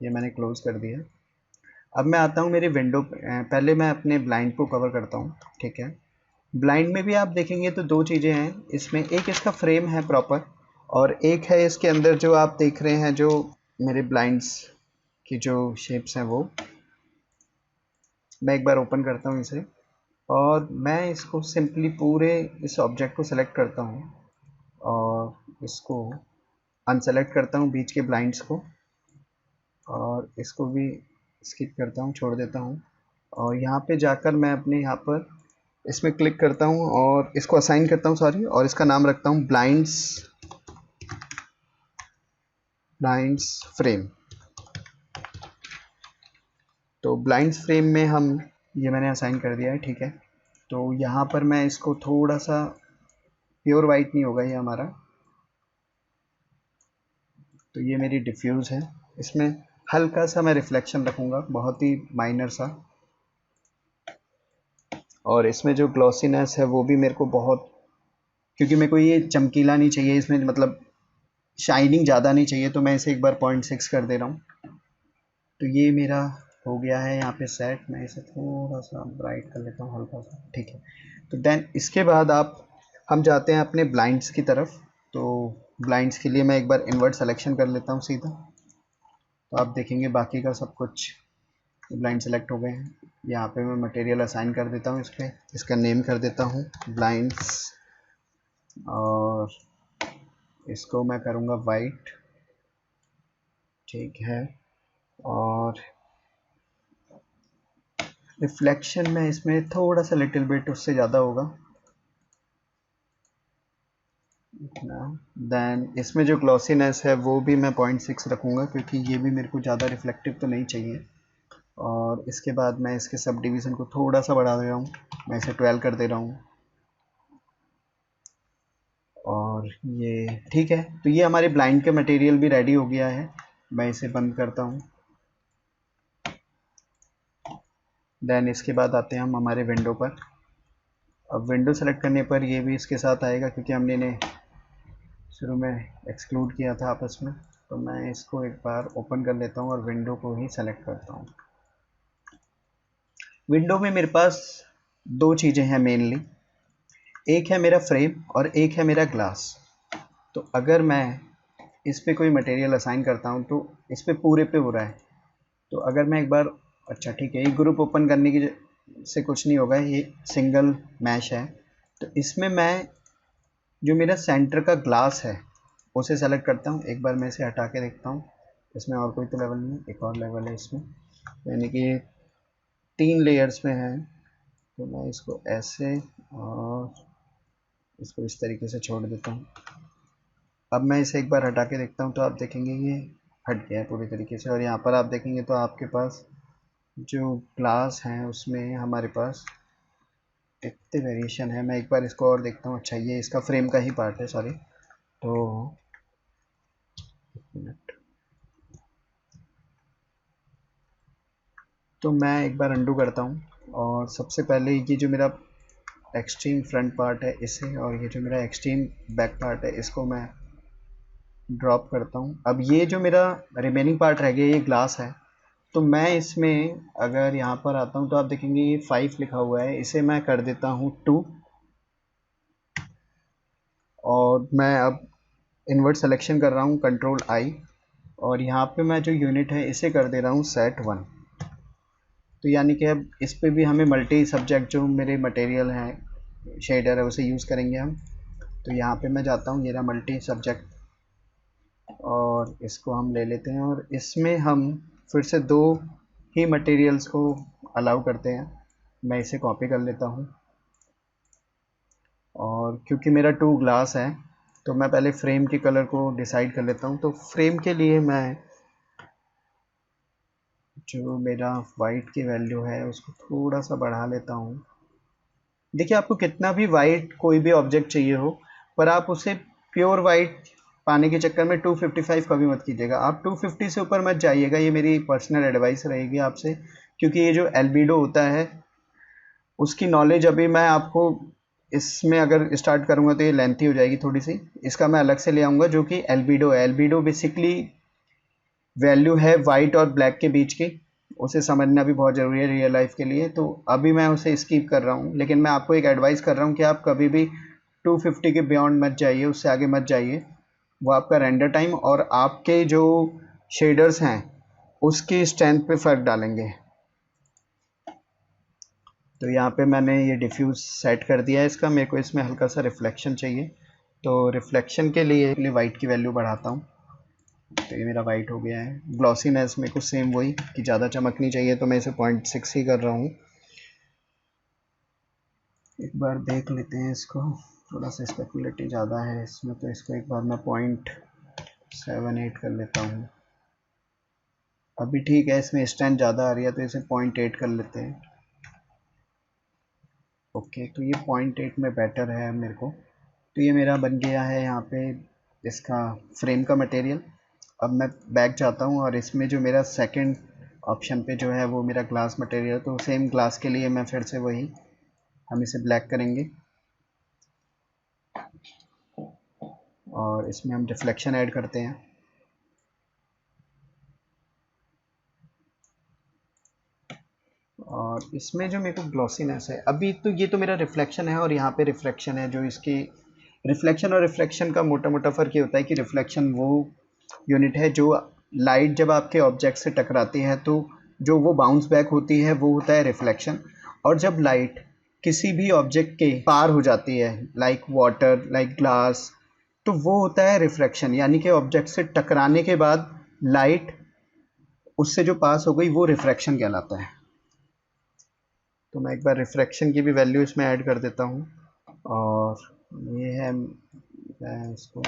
ये मैंने क्लोज कर दिया। अब मैं आता हूँ मेरी विंडो पे। पहले मैं अपने ब्लाइंड को कवर करता हूँ, ठीक है। ब्लाइंड में भी आप देखेंगे तो दो चीज़ें हैं इसमें, एक इसका फ्रेम है प्रॉपर, और एक है इसके अंदर जो आप देख रहे हैं जो मेरे ब्लाइंड्स की जो शेप्स हैं वो। मैं एक बार ओपन करता हूँ इसे, और मैं इसको सिंपली पूरे इस ऑब्जेक्ट को सेलेक्ट करता हूँ और इसको अनसेलेक्ट करता हूँ बीच के ब्लाइंड्स को, और इसको भी स्किप करता हूँ, छोड़ देता हूँ। और यहाँ पे जाकर मैं अपने यहाँ पर इसमें क्लिक करता हूँ और इसको असाइन करता हूँ, सॉरी, और इसका नाम रखता हूँ ब्लाइंड्स फ्रेम। तो ब्लाइंड्स फ्रेम में हम ये मैंने असाइन कर दिया है, ठीक है। तो यहाँ पर मैं इसको थोड़ा सा, प्योर वाइट नहीं होगा ये हमारा, तो ये मेरी डिफ्यूज़ है। इसमें हल्का सा मैं रिफ्लेक्शन रखूँगा, बहुत ही माइनर सा। और इसमें जो ग्लॉसीनेस है वो भी मेरे को बहुत, क्योंकि मेरे को ये चमकीला नहीं चाहिए इसमें, मतलब शाइनिंग ज़्यादा नहीं चाहिए, तो मैं इसे एक बार 0.6 कर दे रहा हूँ। तो ये मेरा हो गया है यहाँ पे सेट। मैं इसे थोड़ा सा ब्राइट कर लेता हूँ, हल्का सा, ठीक है। तो देन इसके बाद हम जाते हैं अपने ब्लाइंड्स की तरफ। तो ब्लाइंड्स के लिए मैं एक बार इन्वर्ट सिलेक्शन कर लेता हूँ सीधा। तो आप देखेंगे बाकी का सब कुछ ब्लाइंड सेलेक्ट हो गए हैं। यहाँ पे मैं मटेरियल असाइन कर देता हूँ, इस पर इसका नेम कर देता हूँ ब्लाइंड्स, और इसको मैं करूँगा वाइट, ठीक है। और रिफ्लेक्शन में इसमें थोड़ा सा लिटिल बिट उससे ज़्यादा होगा इतना। देन इसमें जो ग्लॉसीनेस है वो भी मैं 0.6 रखूँगा, क्योंकि ये भी मेरे को ज़्यादा रिफ्लेक्टिव तो नहीं चाहिए। और इसके बाद मैं इसके सब डिवीज़न को थोड़ा सा बढ़ा दे रहा हूँ, मैं इसे 12 कर दे रहा हूँ। और ये ठीक है। तो ये हमारे ब्लाइंड का मटेरियल भी रेडी हो गया है। मैं इसे बंद करता हूँ। देन इसके बाद आते हैं हम हमारे विंडो पर। अब विंडो सेलेक्ट करने पर ये भी इसके साथ आएगा, क्योंकि हमने इन्हें शुरू में एक्सक्लूड किया था आपस में। तो मैं इसको एक बार ओपन कर लेता हूँ और विंडो को ही सेलेक्ट करता हूँ। विंडो में मेरे पास दो चीज़ें हैं मेनली, एक है मेरा फ्रेम और एक है मेरा ग्लास। तो अगर मैं इस पे कोई मटेरियल असाइन करता हूँ तो इस पे पूरे पे हो रहा है। तो अगर मैं एक बार, अच्छा ठीक है, ये ग्रुप ओपन करने की से कुछ नहीं होगा, ये सिंगल मैश है। तो इसमें मैं जो मेरा सेंटर का ग्लास है उसे सेलेक्ट करता हूँ। एक बार मैं इसे हटा के देखता हूँ, इसमें और कोई तो लेवल नहीं है, एक और लेवल है इसमें, यानी कि 3 लेयर्स में है। तो मैं इसको ऐसे और इसको इस तरीके से छोड़ देता हूँ। अब मैं इसे एक बार हटा के देखता हूँ तो आप देखेंगे ये हट गया है पूरी तरीके से। और यहाँ पर आप देखेंगे तो आपके पास जो ग्लास हैं उसमें हमारे पास कितने वेरिएशन है। मैं एक बार इसको और देखता हूँ। अच्छा, ये इसका फ्रेम का ही पार्ट है, सॉरी। तो मिनट, तो मैं एक बार अंडू करता हूँ और सबसे पहले ये जो मेरा एक्सट्रीम फ्रंट पार्ट है इसे, और ये जो मेरा एक्सट्रीम बैक पार्ट है इसको मैं ड्रॉप करता हूँ। अब ये जो मेरा रिमेनिंग पार्ट रह गया ये ग्लास है, तो मैं इसमें अगर यहाँ पर आता हूँ तो आप देखेंगे ये 5 लिखा हुआ है, इसे मैं कर देता हूँ 2। और मैं अब इन्वर्ट सिलेक्शन कर रहा हूँ कंट्रोल आई, और यहाँ पे मैं जो यूनिट है इसे कर दे रहा हूँ सेट 1। तो यानी कि अब इस पे भी हमें मल्टी सब्जेक्ट जो मेरे मटेरियल हैं शेडर है उसे यूज़ करेंगे हम। तो यहाँ पे मैं जाता हूँ, ये रहा मल्टी सब्जेक्ट, और इसको हम ले लेते हैं और इसमें हम फिर से 2 ही मटेरियल्स को अलाउ करते हैं। मैं इसे कॉपी कर लेता हूँ, और क्योंकि मेरा 2 ग्लास है तो मैं पहले फ्रेम के कलर को डिसाइड कर लेता हूँ। तो फ्रेम के लिए मैं जो मेरा वाइट की वैल्यू है उसको थोड़ा सा बढ़ा लेता हूँ। देखिए आपको कितना भी वाइट कोई भी ऑब्जेक्ट चाहिए हो, पर आप उसे प्योर वाइट पाने के चक्कर में 255 कभी मत कीजिएगा। आप 250 से ऊपर मत जाइएगा, ये मेरी पर्सनल एडवाइस रहेगी आपसे, क्योंकि ये जो एल्बिडो होता है उसकी नॉलेज अभी मैं आपको इसमें अगर स्टार्ट करूँगा तो ये लेंथी हो जाएगी थोड़ी सी, इसका मैं अलग से ले आऊँगा। जो कि एल्बिडो है, एल्बिडो बेसिकली वैल्यू है वाइट और ब्लैक के बीच की, उसे समझना भी बहुत ज़रूरी है रियल लाइफ के लिए। तो अभी मैं उसे स्किप कर रहा हूँ, लेकिन मैं आपको एक एडवाइस कर रहा हूँ कि आप कभी भी 250 के बियॉन्ड मत जाइए, उससे आगे मत जाइए। वो आपका रेंडर टाइम और आपके जो शेडर्स हैं उसकी स्ट्रेंथ पे फ़र्क डालेंगे। तो यहाँ पे मैंने ये डिफ्यूज़ सेट कर दिया है इसका, मेरे को इसमें हल्का सा रिफ्लेक्शन चाहिए, तो रिफ्लेक्शन के लिए वाइट की वैल्यू बढ़ाता हूँ। तो ये मेरा वाइट हो गया है। ग्लॉसीनेस मेरे को सेम वही कि ज़्यादा चमकनी चाहिए, तो मैं इसे 0.6 ही कर रहा हूँ। एक बार देख लेते हैं इसको, थोड़ा सा स्पेकुलेटिव ज़्यादा है इसमें, तो इसको एक बार मैं 0.78 कर लेता हूँ। अभी ठीक है, इसमें स्ट्रेंथ ज़्यादा आ रही है तो इसे 0.8 कर लेते हैं। ओके, तो ये 0.8 में बेटर है मेरे को। तो ये मेरा बन गया है यहाँ पे इसका फ्रेम का मटेरियल। अब मैं बैक जाता हूँ और इसमें जो मेरा सेकंड ऑप्शन पे जो है वो मेरा ग्लास मटेरियल, तो सेम ग्लास के लिए मैं फिर से वही, हम इसे ब्लैक करेंगे और इसमें हम रिफ्लेक्शन ऐड करते हैं। और इसमें जो मेरे को ग्लॉसीनेस है, अभी तो ये तो मेरा रिफ्लेक्शन है और यहाँ पे रिफ्लेक्शन है। जो इसकी रिफ्लेक्शन और रिफ्लेक्शन का मोटा मोटा फ़र्क ये होता है कि रिफ्लेक्शन वो यूनिट है जो लाइट जब आपके ऑब्जेक्ट से टकराती है तो जो वो बाउंस बैक होती है वो होता है रिफ्लेक्शन। और जब लाइट किसी भी ऑब्जेक्ट के पार हो जाती है, लाइक वाटर, लाइक ग्लास, तो वो होता है रिफ्रैक्शन, यानी कि ऑब्जेक्ट से टकराने के बाद लाइट उससे जो पास हो गई वो रिफ्रैक्शन कहलाता है। तो मैं एक बार रिफ्रैक्शन की भी वैल्यू इसमें ऐड कर देता हूँ, और ये है, मैं इसको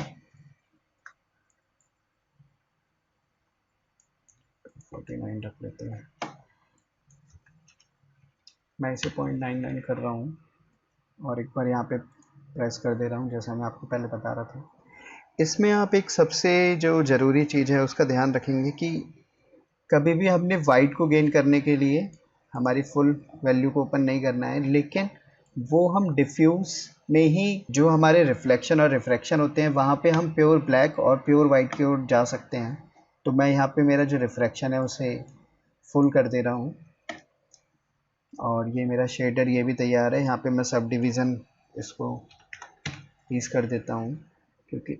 49 रख लेते हैं। मैं इसे 0.99 कर रहा हूँ और एक बार यहाँ पे प्रेस कर दे रहा हूँ, जैसा मैं आपको पहले बता रहा था। इसमें आप एक सबसे जो ज़रूरी चीज़ है उसका ध्यान रखेंगे कि कभी भी हमने वाइट को गेन करने के लिए हमारी फुल वैल्यू को ओपन नहीं करना है, लेकिन वो हम डिफ्यूज़ में ही जो हमारे रिफ्लेक्शन और रिफ्रैक्शन होते हैं वहाँ पे हम प्योर ब्लैक और प्योर वाइट की ओर जा सकते हैं। तो मैं यहाँ पे मेरा जो रिफ्रैक्शन है उसे फुल कर दे रहा हूँ, और ये मेरा शेडर ये भी तैयार है। यहाँ पे मैं सब डिवीज़न इसको 30 कर देता हूँ, क्योंकि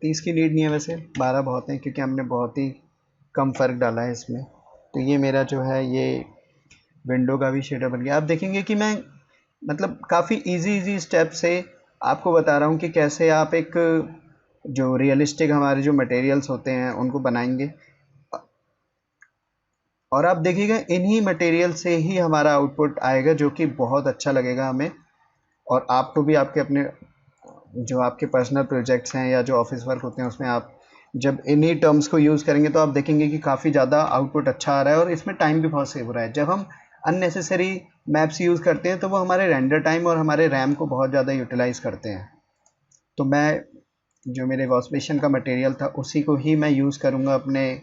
30 की नीड नहीं है, वैसे 12 बहुत है क्योंकि हमने बहुत ही कम फ़र्क डाला है इसमें। तो ये मेरा जो है ये विंडो का भी शेडर बन गया। आप देखेंगे कि मैं मतलब काफ़ी इजी स्टेप से आपको बता रहा हूँ कि कैसे आप एक जो रियलिस्टिक हमारे जो मटेरियल्स होते हैं उनको बनाएंगे। और आप देखिएगा इन्हीं मटेरियल से ही हमारा आउटपुट आएगा जो कि बहुत अच्छा लगेगा हमें, और आपको भी आपके अपने जो आपके पर्सनल प्रोजेक्ट्स हैं या जो ऑफिस वर्क होते हैं उसमें आप जब इन्हीं टर्म्स को यूज़ करेंगे तो आप देखेंगे कि काफ़ी ज़्यादा आउटपुट अच्छा आ रहा है और इसमें टाइम भी बहुत सेव हो रहा है। जब हम अननेसेसरी मैप्स यूज़ करते हैं तो वो हमारे रेंडर टाइम और हमारे रैम को बहुत ज़्यादा यूटिलाइज़ करते हैं। तो मैं जो मेरे वॉशबेसिन का मटेरियल था उसी को ही मैं यूज़ करूँगा अपने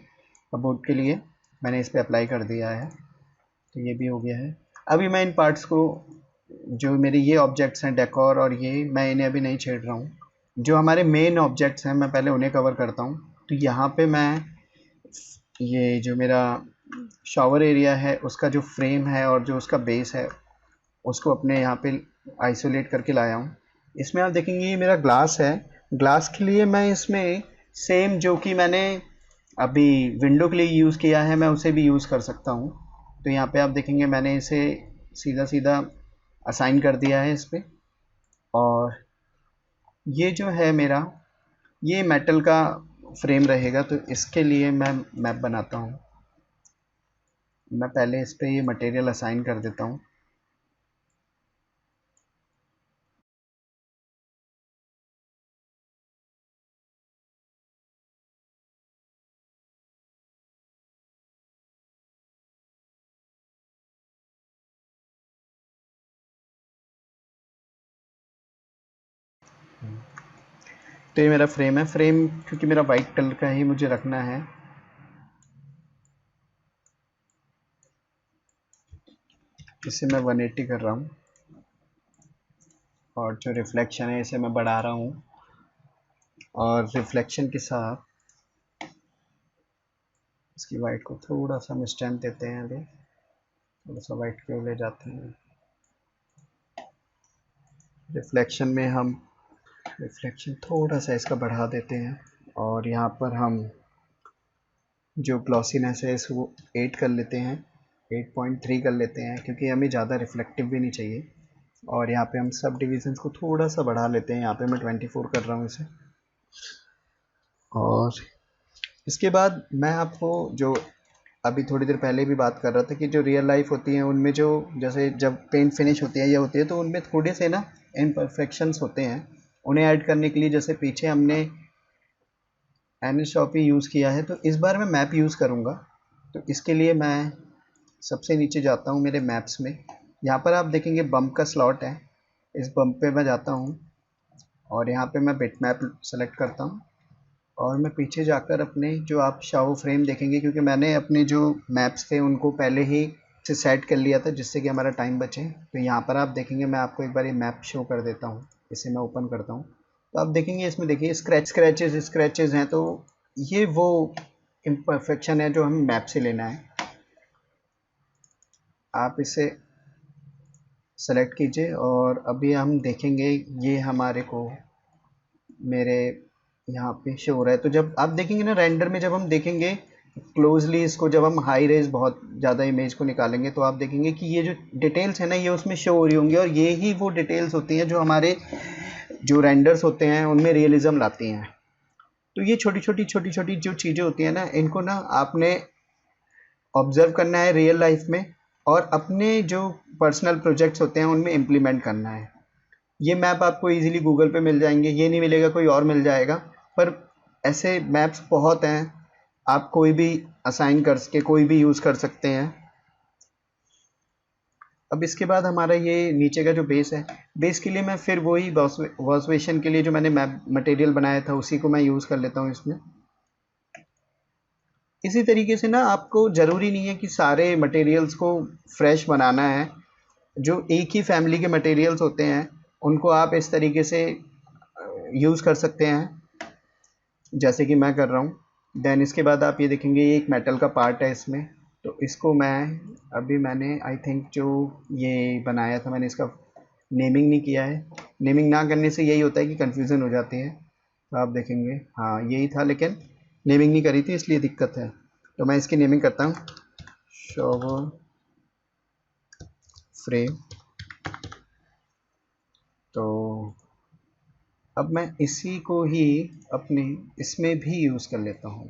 कबोर्ड के लिए। मैंने इस पर अप्लाई कर दिया है, तो ये भी हो गया है। अभी मैं इन पार्ट्स को, जो मेरे ये ऑब्जेक्ट्स हैं डेकोर और ये, मैं इन्हें अभी नहीं छेड़ रहा हूँ। जो हमारे मेन ऑब्जेक्ट्स हैं मैं पहले उन्हें कवर करता हूँ। तो यहाँ पे मैं ये जो मेरा शॉवर एरिया है उसका जो फ्रेम है और जो उसका बेस है उसको अपने यहाँ पे आइसोलेट करके लाया हूँ। इसमें आप देखेंगे ये मेरा ग्लास है। ग्लास के लिए मैं इसमें सेम जो कि मैंने अभी विंडो के लिए यूज़ किया है मैं उसे भी यूज़ कर सकता हूँ। तो यहाँ पे आप देखेंगे मैंने इसे सीधा सीधा असाइन कर दिया है इस पे। और ये जो है मेरा, ये मेटल का फ्रेम रहेगा। तो इसके लिए मैं मैप बनाता हूँ। मैं पहले इस पे ये मटेरियल असाइन कर देता हूँ। तो ये मेरा फ्रेम है। फ्रेम क्योंकि मेरा वाइट कलर का ही मुझे रखना है, इसे मैं 180 कर रहा हूँ। और जो रिफ्लेक्शन है इसे मैं बढ़ा रहा हूँ। और रिफ्लेक्शन के साथ इसकी वाइट को थोड़ा सा हम स्ट्रेंथ देते हैं। अभी थोड़ा सा वाइट क्यों ले जाते हैं। रिफ्लेक्शन में हम रिफ्लेक्शन थोड़ा सा इसका बढ़ा देते हैं। और यहाँ पर हम जो ग्लॉसीनेस है इसको 8 कर लेते हैं, 8.3 कर लेते हैं, क्योंकि हमें ज़्यादा रिफ्लेक्टिव भी नहीं चाहिए। और यहाँ पे हम सब डिविजन्स को थोड़ा सा बढ़ा लेते हैं। यहाँ पे मैं 24 कर रहा हूँ इसे। और इसके बाद मैं आपको जो अभी थोड़ी देर पहले भी बात कर रहा था कि जो रियल लाइफ होती है उनमें जो जैसे जब पेंट फिनिश होती है या होती है तो उनमें थोड़े से ना इम्परफेक्शंस होते हैं। उन्हें ऐड करने के लिए जैसे पीछे हमने एनिशॉपी यूज़ किया है, तो इस बार मैं मैप यूज़ करूँगा। तो इसके लिए मैं सबसे नीचे जाता हूँ मेरे मैप्स में। यहाँ पर आप देखेंगे बम्प का स्लॉट है। इस बम्प पे मैं जाता हूँ और यहाँ पे मैं बिट मैप सेलेक्ट करता हूँ। और मैं पीछे जाकर अपने जो आप शाओ फ्रेम देखेंगे, क्योंकि मैंने अपने जो मैप्स थे उनको पहले ही से सेट कर लिया था जिससे कि हमारा टाइम बचे। तो यहाँ पर आप देखेंगे मैं आपको एक बार ये मैप शो कर देता हूँ। इसे मैं ओपन करता हूँ तो आप देखेंगे इसमें देखिए स्क्रैचेस हैं। तो ये वो इम्परफेक्शन है जो हमें मैप से लेना है। आप इसे सेलेक्ट कीजिए और अभी हम देखेंगे ये हमारे को मेरे यहाँ पे शो हो रहा है। तो जब आप देखेंगे ना रेंडर में, जब हम देखेंगे क्लोजली इसको, जब हम हाई रेज बहुत ज़्यादा इमेज को निकालेंगे तो आप देखेंगे कि ये जो डिटेल्स है ना ये उसमें शो हो रही होंगी। और ये ही वो डिटेल्स होती हैं जो हमारे जो रेंडर्स होते हैं उनमें रियलिज्म लाती हैं। तो ये छोटी छोटी जो चीज़ें होती हैं ना, इनको ना आपने ऑब्जर्व करना है रियल लाइफ में और अपने जो पर्सनल प्रोजेक्ट्स होते हैं उनमें इम्प्लीमेंट करना है। ये मैप आपको इजीली गूगल पे मिल जाएंगे, ये नहीं मिलेगा कोई और मिल जाएगा। पर ऐसे मैप्स बहुत हैं, आप कोई भी असाइन कर सके, कोई भी यूज़ कर सकते हैं। अब इसके बाद हमारा ये नीचे का जो बेस है, बेस के लिए मैं फिर वही वॉशवेशन के लिए जो मैंने मैप मटेरियल बनाया था उसी को मैं यूज़ कर लेता हूँ इसमें। इसी तरीके से ना आपको ज़रूरी नहीं है कि सारे मटेरियल्स को फ्रेश बनाना है। जो एक ही फैमिली के मटेरियल्स होते हैं उनको आप इस तरीके से यूज़ कर सकते हैं जैसे कि मैं कर रहा हूँ। देन इसके बाद आप ये देखेंगे ये एक मेटल का पार्ट है इसमें। तो इसको मैं अभी मैंने आई थिंक जो ये बनाया था मैंने इसका नेमिंग नहीं किया है। नेमिंग ना करने से यही होता है कि कन्फ्यूज़न हो जाती है। तो आप देखेंगे हाँ यही था, लेकिन नेमिंग नहीं करी थी इसलिए दिक्कत है। तो मैं इसकी नेमिंग करता हूँ शॉवर फ्रेम। तो अब मैं इसी को ही अपने इसमें भी यूज़ कर लेता हूँ।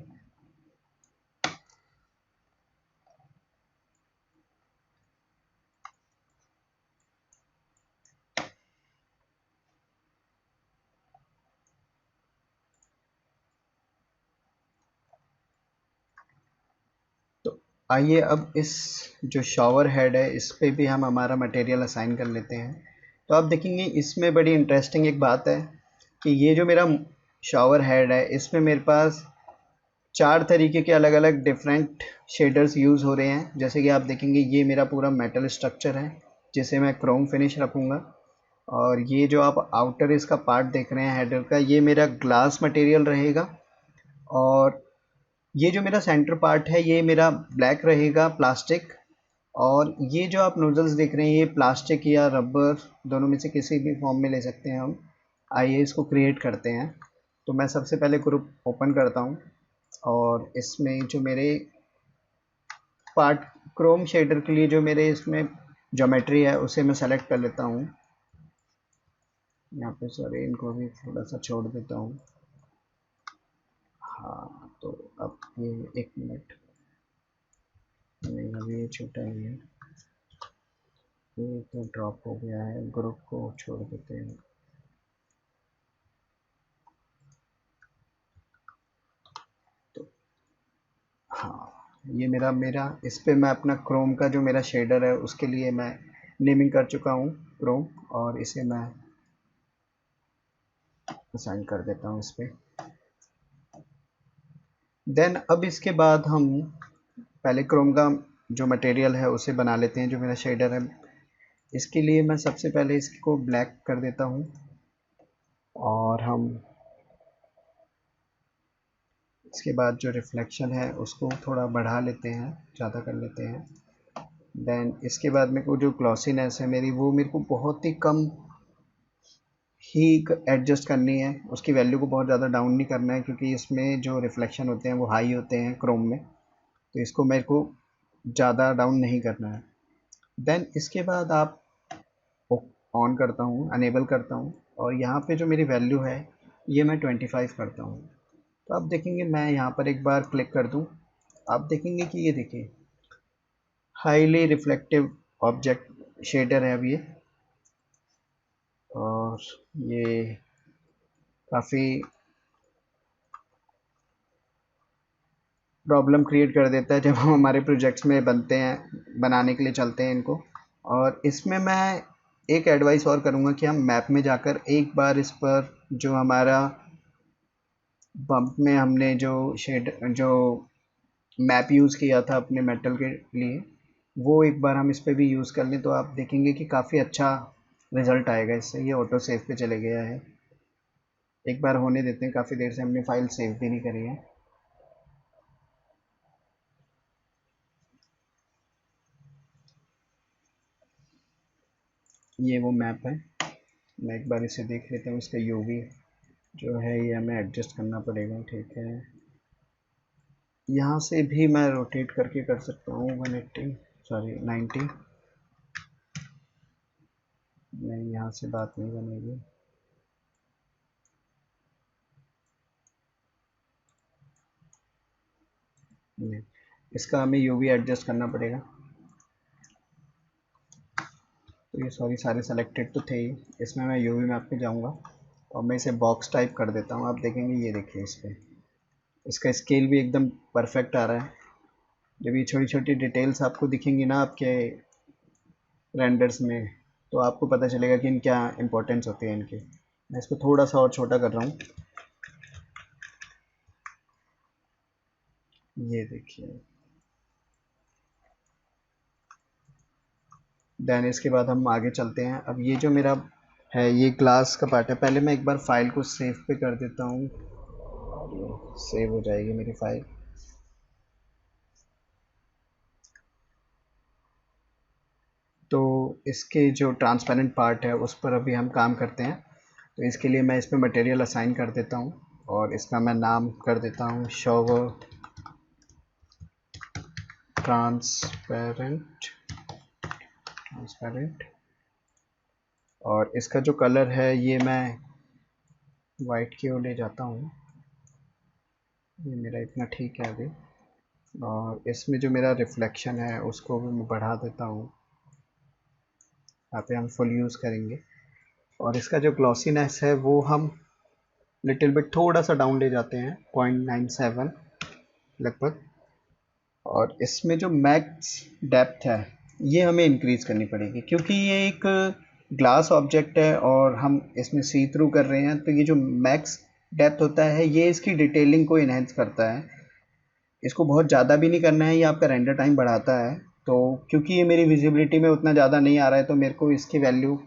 तो आइए अब इस जो शॉवर हेड है इस पे भी हम हमारा मटेरियल असाइन कर लेते हैं। तो आप देखेंगे इसमें बड़ी इंटरेस्टिंग एक बात है कि ये जो मेरा शॉवर हेड है इसमें मेरे पास 4 तरीके के अलग अलग डिफरेंट शेडर्स यूज़ हो रहे हैं। जैसे कि आप देखेंगे ये मेरा पूरा मेटल स्ट्रक्चर है जिसे मैं क्रोम फिनिश रखूँगा, और ये जो आप आउटर इसका पार्ट देख रहे हैं हेडर का, ये मेरा ग्लास मटेरियल रहेगा, और ये जो मेरा सेंटर पार्ट है ये मेरा ब्लैक रहेगा प्लास्टिक, और ये जो आप नोजल्स देख रहे हैं ये प्लास्टिक या रबर दोनों में से किसी भी फॉर्म में ले सकते हैं हम। आइए इसको क्रिएट करते हैं। तो मैं सबसे पहले ग्रुप ओपन करता हूँ, और इसमें जो मेरे पार्ट क्रोम शेडर के लिए जो मेरे इसमें ज्योमेट्री है उसे मैं सेलेक्ट कर लेता हूँ। यहाँ पे सॉरी इनको भी थोड़ा सा छोड़ देता हूँ। हाँ, तो अब ये 1 मिनट, नहीं अभी ये छोटा ही है, ये तो ड्रॉप हो गया है, ग्रुप को छोड़ देते हैं। तो हाँ, ये मेरा मेरा इस पे मैं अपना क्रोम का जो मेरा शेडर है उसके लिए मैं नेमिंग कर चुका हूँ क्रोम, और इसे मैं असाइन कर देता हूँ इस पे। देन अब इसके बाद हम पहले क्रोम का जो मटेरियल है उसे बना लेते हैं, जो मेरा शेडर है। इसके लिए मैं सबसे पहले इसको ब्लैक कर देता हूँ, और हम इसके बाद जो रिफ्लेक्शन है उसको थोड़ा बढ़ा लेते हैं, ज़्यादा कर लेते हैं। देन इसके बाद मेरे को जो ग्लॉसीनेस है मेरी, वो मेरे को बहुत ही कम ही एडजस्ट करनी है, उसकी वैल्यू को बहुत ज़्यादा डाउन नहीं करना है, क्योंकि इसमें जो रिफ्लेक्शन होते हैं वो हाई होते हैं क्रोम में, तो इसको मेरे को ज़्यादा डाउन नहीं करना है। देन इसके बाद आप ऑन करता हूँ, अनेबल करता हूँ, और यहाँ पे जो मेरी वैल्यू है ये मैं 25 करता हूँ। तो आप देखेंगे मैं यहाँ पर एक बार क्लिक कर दूँ, आप देखेंगे कि ये देखिए हाईली रिफ्लेक्टिव ऑब्जेक्ट शेडर है अब ये, और ये काफ़ी प्रॉब्लम क्रिएट कर देता है जब हम हमारे प्रोजेक्ट्स में बनते हैं, बनाने के लिए चलते हैं इनको। और इसमें मैं एक एडवाइस और करूँगा कि हम मैप में जाकर एक बार इस पर जो हमारा बम्प में हमने जो शेड जो मैप यूज़ किया था अपने मेटल के लिए, वो एक बार हम इस पर भी यूज़ कर लें तो आप देखेंगे कि काफ़ी अच्छा रिज़ल्ट आएगा इससे। ये ऑटो सेव पे चले गया है, एक बार होने देते हैं, काफ़ी देर से हमने फाइल सेव भी नहीं करी है। ये वो मैप है, मैं एक बार इसे देख लेता हूँ। इसका यूवी जो है ये हमें एडजस्ट करना पड़ेगा, ठीक है। यहाँ से भी मैं रोटेट करके कर सकता हूँ 180, सॉरी 90, नहीं यहाँ से बात नहीं बनेगी। नहीं, इसका हमें यूवी एडजस्ट करना पड़ेगा। तो ये सॉरी सारे सेलेक्टेड तो थे ही, इसमें मैं यूवी मैप पे जाऊँगा और मैं इसे बॉक्स टाइप कर देता हूँ। आप देखेंगे ये देखिए इस पर इसका स्केल भी एकदम परफेक्ट आ रहा है। जब ये छोटी छोटी डिटेल्स आपको दिखेंगी ना आपके रेंडर्स में, तो आपको पता चलेगा कि इन क्या इंपॉर्टेंस होती है इनकी। मैं इसको थोड़ा सा और छोटा कर रहा हूँ, ये देखिए। देन इसके बाद हम आगे चलते हैं। अब ये जो मेरा है ये ग्लास का पार्ट है, पहले मैं एक बार फाइल को सेव पे कर देता हूँ और ये सेव हो जाएगी मेरी फाइल। तो इसके जो ट्रांसपेरेंट पार्ट है उस पर अभी हम काम करते हैं। तो इसके लिए मैं इस पर मटेरियल असाइन कर देता हूँ, और इसका मैं नाम कर देता हूँ शो ट्रांसपेरेंट। और इसका जो कलर है ये मैं वाइट की ओर ले जाता हूँ, ये मेरा इतना ठीक है अभी। और इसमें जो मेरा रिफ्लेक्शन है उसको भी मैं बढ़ा देता हूँ, यहाँ पे हम फुल यूज़ करेंगे। और इसका जो ग्लॉसीनेस है वो हम लिटिल बिट थोड़ा सा डाउन ले जाते हैं, 0.97 लगभग। और इसमें जो मैक्स डेप्थ है ये हमें इंक्रीज़ करनी पड़ेगी, क्योंकि ये एक ग्लास ऑब्जेक्ट है और हम इसमें सी थ्रू कर रहे हैं। तो ये जो मैक्स डेप्थ होता है ये इसकी डिटेलिंग को इन्हेंस करता है। इसको बहुत ज़्यादा भी नहीं करना है, ये आपका रेंडर टाइम बढ़ाता है। तो क्योंकि ये मेरी विजिबिलिटी में उतना ज़्यादा नहीं आ रहा है तो मेरे को इसकी वैल्यू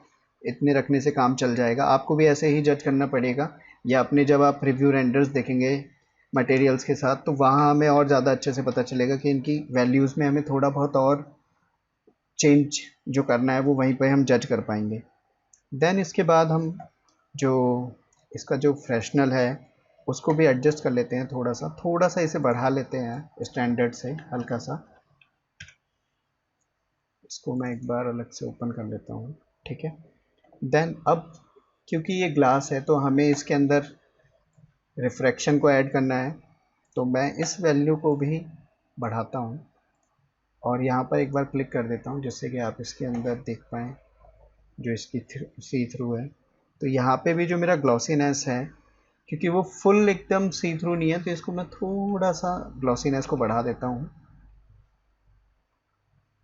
इतने रखने से काम चल जाएगा। आपको भी ऐसे ही जज करना पड़ेगा, या अपने जब आप रिव्यू रेंडर्स देखेंगे मटेरियल्स के साथ तो वहाँ हमें और ज़्यादा अच्छे से पता चलेगा कि इनकी वैल्यूज़ में हमें थोड़ा बहुत और चेंज जो करना है वो वहीं पे हम जज कर पाएंगे। देन इसके बाद हम जो इसका जो फ्रेशनल है उसको भी एडजस्ट कर लेते हैं, थोड़ा सा इसे बढ़ा लेते हैं स्टैंडर्ड से हल्का सा। इसको मैं एक बार अलग से ओपन कर लेता हूँ, ठीक है। देन अब क्योंकि ये ग्लास है तो हमें इसके अंदर रिफ्रैक्शन को ऐड करना है, तो मैं इस वैल्यू को भी बढ़ाता हूँ और यहाँ पर एक बार क्लिक कर देता हूँ जिससे कि आप इसके अंदर देख पाएँ जो इसकी सी थ्रू है। तो यहाँ पे भी जो मेरा ग्लॉसीनेस है, क्योंकि वो फुल एकदम सी थ्रू नहीं है तो इसको मैं थोड़ा सा ग्लॉसीनेस को बढ़ा देता हूँ।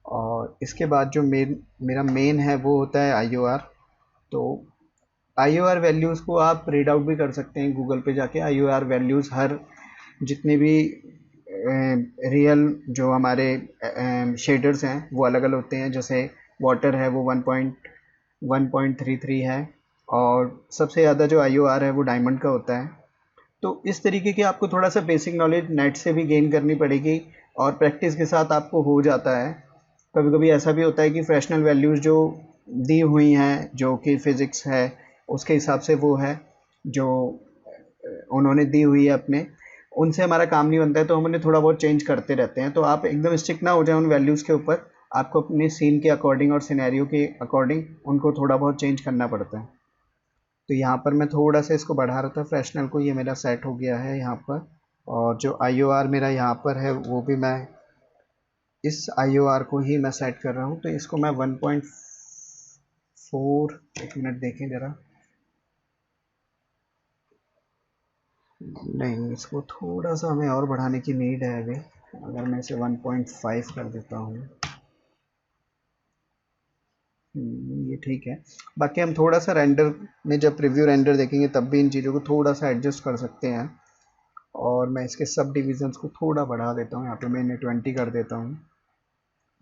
और इसके बाद जो मेरा मेन है वो होता है IOR। तो IOR वैल्यूज़ को आप रीड आउट भी कर सकते हैं गूगल पे जाके। IOR वैल्यूज़ हर जितने भी रियल जो हमारे शेडर्स हैं वो अलग अलग होते हैं। जैसे वाटर है वो 1.33 है, और सबसे ज़्यादा जो IOR है वो डायमंड का होता है। तो इस तरीके की आपको थोड़ा सा बेसिक नॉलेज नेट से भी गेन करनी पड़ेगी, और प्रैक्टिस के साथ आपको हो जाता है। कभी कभी ऐसा भी होता है कि फ्रैक्शनल वैल्यूज़ जो दी हुई हैं जो कि फ़िज़िक्स है उसके हिसाब से वो है जो उन्होंने दी हुई है अपने, उनसे हमारा काम नहीं बनता है तो हम उन्हें थोड़ा बहुत चेंज करते रहते हैं। तो आप एकदम स्टिक ना हो जाए उन वैल्यूज़ के ऊपर, आपको अपने सीन के अकॉर्डिंग और सिनेरियो के अकॉर्डिंग उनको थोड़ा बहुत चेंज करना पड़ता है। तो यहाँ पर मैं थोड़ा सा इसको बढ़ा रहा था फ्रैक्शनल को, ये मेरा सेट हो गया है यहाँ पर। और जो IOR मेरा यहाँ पर है वो भी मैं इस IOR को ही मैं सेट कर रहा हूँ। तो इसको मैं 1.4, एक मिनट देखें ज़रा, नहीं इसको थोड़ा सा हमें और बढ़ाने की नीड है अभी। अगर मैं इसे 1.5 कर देता हूँ, ये ठीक है। बाकी हम थोड़ा सा रेंडर में जब प्रीव्यू रेंडर देखेंगे तब भी इन चीज़ों को थोड़ा सा एडजस्ट कर सकते हैं। और मैं इसके सब डिविजन्स को थोड़ा बढ़ा देता हूँ, यहाँ पे मैं इन्हें 20 कर देता हूँ,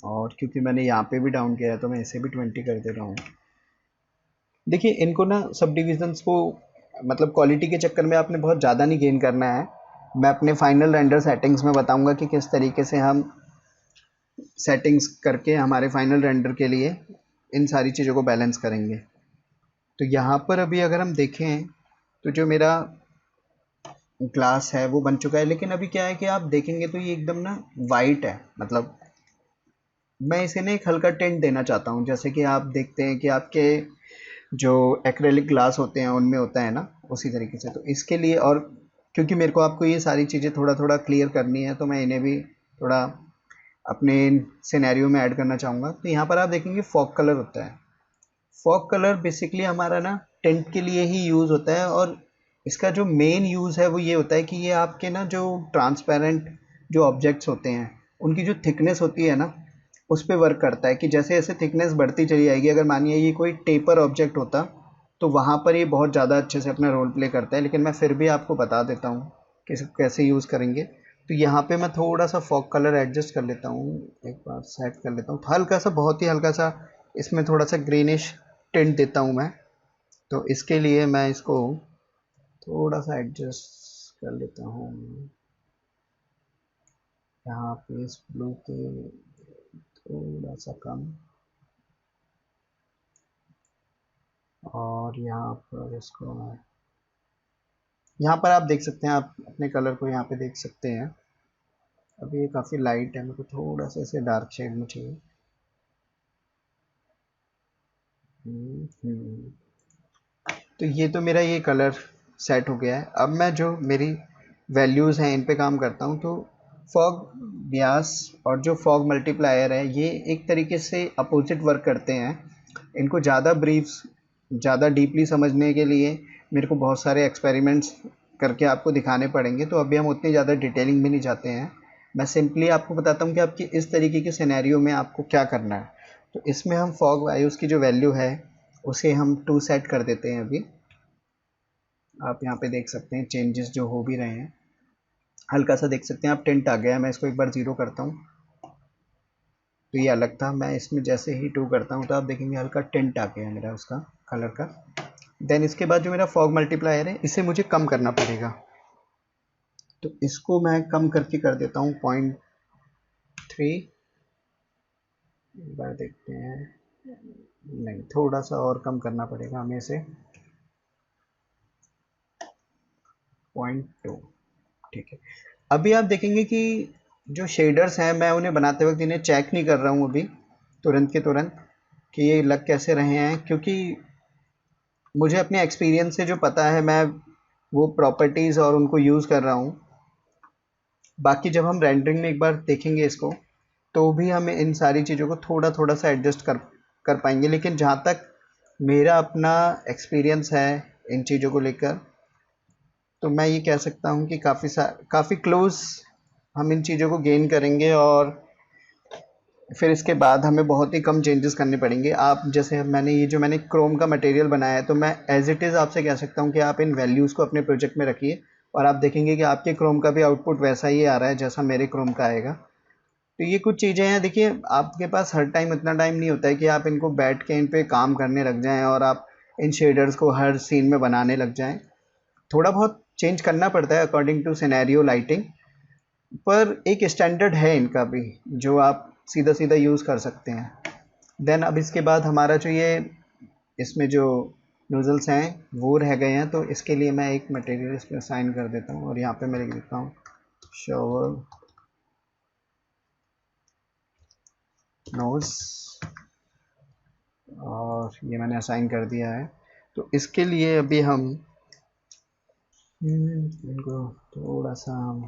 और क्योंकि मैंने यहाँ पे भी डाउन किया है तो मैं इसे भी 20 कर दे रहा हूँ। देखिए इनको ना सब डिविजन्स को मतलब क्वालिटी के चक्कर में आपने बहुत ज़्यादा नहीं गेन करना है। मैं अपने फाइनल रेंडर सेटिंग्स में बताऊंगा कि किस तरीके से हम सेटिंग्स करके हमारे फाइनल रेंडर के लिए इन सारी चीज़ों को बैलेंस करेंगे। तो यहाँ पर अभी अगर हम देखें तो जो मेरा ग्लास है वो बन चुका है, लेकिन अभी क्या है कि आप देखेंगे तो ये एकदम ना वाइट है। मतलब मैं इसे ना एक हल्का टिंट देना चाहता हूँ, जैसे कि आप देखते हैं कि आपके जो एक्रेलिक ग्लास होते हैं उनमें होता है ना, उसी तरीके से। तो इसके लिए, और क्योंकि मेरे को आपको ये सारी चीज़ें थोड़ा थोड़ा क्लियर करनी है तो मैं इन्हें भी थोड़ा अपने सिनेरियो में ऐड करना चाहूँगा। तो यहाँ पर आप देखेंगे फॉग कलर होता है। फॉग कलर बेसिकली हमारा ना टेंट के लिए ही यूज़ होता है, और इसका जो मेन यूज़ है वो ये होता है कि ये आपके ना जो ट्रांसपेरेंट जो ऑब्जेक्ट्स होते हैं उनकी जो थिकनेस होती है ना उस पर वर्क करता है। कि जैसे जैसे थिकनेस बढ़ती चली जाएगी, अगर मानिए ये कोई टेपर ऑब्जेक्ट होता तो वहाँ पर ये बहुत ज़्यादा अच्छे से अपना रोल प्ले करता है, लेकिन मैं फिर भी आपको बता देता हूँ कि इसको कैसे यूज़ करेंगे। तो यहाँ पे मैं थोड़ा सा फॉग कलर एडजस्ट कर लेता हूँ, एक बार सेट कर लेता हूँ हल्का सा, बहुत ही हल्का सा। इसमें थोड़ा सा ग्रीनिश टिंट देता हूँ मैं। तो इसके लिए मैं इसको थोड़ा सा एडजस्ट कर लेता हूँ यहाँ पे इस ब्लू के थोड़ा सा कम, और यहाँ पर इसको मैं, यहाँ पर आप देख सकते हैं, आप अपने कलर को यहाँ पे देख सकते हैं। अभी ये काफ़ी लाइट है, मेरे को थोड़ा सा इसे डार्क शेड में चाहिए। तो ये तो मेरा ये कलर सेट हो गया है। अब मैं जो मेरी वैल्यूज़ हैं इन पे काम करता हूँ। तो फॉग ब्यास और जो फॉग मल्टीप्लायर है ये एक तरीके से अपोजिट वर्क करते हैं। इनको ज़्यादा ब्रीफ्स ज़्यादा डीपली समझने के लिए मेरे को बहुत सारे एक्सपेरिमेंट्स करके आपको दिखाने पड़ेंगे, तो अभी हम उतनी ज़्यादा डिटेलिंग में नहीं जाते हैं। मैं सिंपली आपको बताता हूँ कि आपकी इस तरीके के सिनेरियो में आपको क्या करना है। तो इसमें हम फॉग वायुस की जो वैल्यू है उसे हम 2 सेट कर देते हैं। अभी आप यहाँ पे देख सकते हैं चेंजेस जो हो भी रहे हैं। हल्का सा देख सकते हैं आप टिंट आ गया है। मैं इसको एक बार ज़ीरो करता हूँ तो ये अलग था। मैं इसमें जैसे ही टू करता हूँ तो आप देखेंगे हल्का टिंट आ गया है मेरा उसका कलर का। देन इसके बाद जो मेरा फॉग मल्टीप्लायर है इसे मुझे कम करना पड़ेगा, तो इसको मैं कम करके कर देता हूँ 0.3। एक बार देखते हैं, नहीं थोड़ा सा और कम करना पड़ेगा हमें इसे 0.2। ठीक है, अभी आप देखेंगे कि जो शेडर्स हैं मैं उन्हें बनाते वक्त इन्हें चेक नहीं कर रहा हूँ अभी तुरंत के तुरंत कि ये लग कैसे रहे हैं, क्योंकि मुझे अपने एक्सपीरियंस से जो पता है मैं वो प्रॉपर्टीज़ और उनको यूज़ कर रहा हूँ। बाकी जब हम रेंडरिंग में एक बार देखेंगे इसको तो भी हम इन सारी चीज़ों को थोड़ा थोड़ा सा एडजस्ट कर कर पाएंगे। लेकिन जहाँ तक मेरा अपना एक्सपीरियंस है इन चीज़ों को लेकर, तो मैं ये कह सकता हूँ कि काफ़ी क्लोज हम इन चीज़ों को गेन करेंगे और फिर इसके बाद हमें बहुत ही कम चेंजेस करने पड़ेंगे। आप जैसे मैंने क्रोम का मटेरियल बनाया है तो मैं एज इट इज़ आपसे कह सकता हूँ कि आप इन वैल्यूज़ को अपने प्रोजेक्ट में रखिए और आप देखेंगे कि आपके क्रोम का भी आउटपुट वैसा ही आ रहा है जैसा मेरे क्रोम का आएगा। तो ये कुछ चीज़ें हैं, देखिए आपके पास हर टाइम इतना टाइम नहीं होता है कि आप इनको बैठ के इन पे काम करने लग जाएं और आप इन शेडर्स को हर सीन में बनाने लग जाएं। थोड़ा बहुत चेंज करना पड़ता है अकॉर्डिंग टू सिनेरियो लाइटिंग, पर एक स्टैंडर्ड है इनका भी जो आप सीधा सीधा यूज़ कर सकते हैं। देन अब इसके बाद हमारा जो ये इसमें जो नोजल्स हैं वो रह गए हैं, तो इसके लिए मैं एक मटेरियल इसमें असाइन कर देता हूँ और यहाँ पे मैं लिख देता हूँ शॉवर नोज और ये मैंने असाइन कर दिया है। तो इसके लिए अभी हम इनको थोड़ा सा हम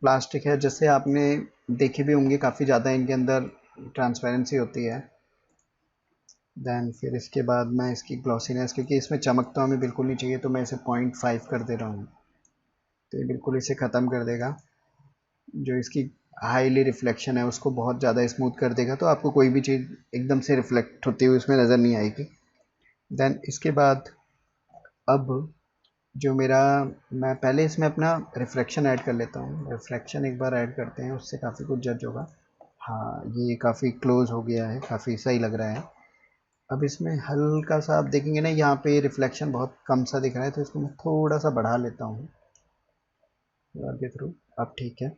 प्लास्टिक है जैसे आपने देखे भी होंगे काफ़ी ज़्यादा इनके अंदर ट्रांसपेरेंसी होती है। देन फिर इसके बाद मैं इसकी ग्लॉसीनेस, क्योंकि इसमें चमक तो हमें बिल्कुल नहीं चाहिए, तो मैं इसे 0.5 कर दे रहा हूँ। तो ये बिल्कुल इसे ख़त्म कर देगा। जो इसकी हाईली रिफ्लेक्शन है उसको बहुत ज़्यादा स्मूथ कर देगा, तो आपको कोई भी चीज़ एकदम से रिफ्लेक्ट होती हुई उसमें नज़र नहीं आएगी। देन इसके बाद अब जो मेरा मैं पहले इसमें अपना रिफ्लेक्शन ऐड कर लेता हूँ। रिफ्लेक्शन एक बार ऐड करते हैं उससे काफ़ी कुछ जज होगा। हाँ, ये काफ़ी क्लोज हो गया है, काफ़ी सही लग रहा है। अब इसमें हल्का सा आप देखेंगे ना यहाँ पे रिफ्लेक्शन बहुत कम सा दिख रहा है, तो इसको मैं थोड़ा सा बढ़ा लेता हूँ के थ्रू। अब ठीक है।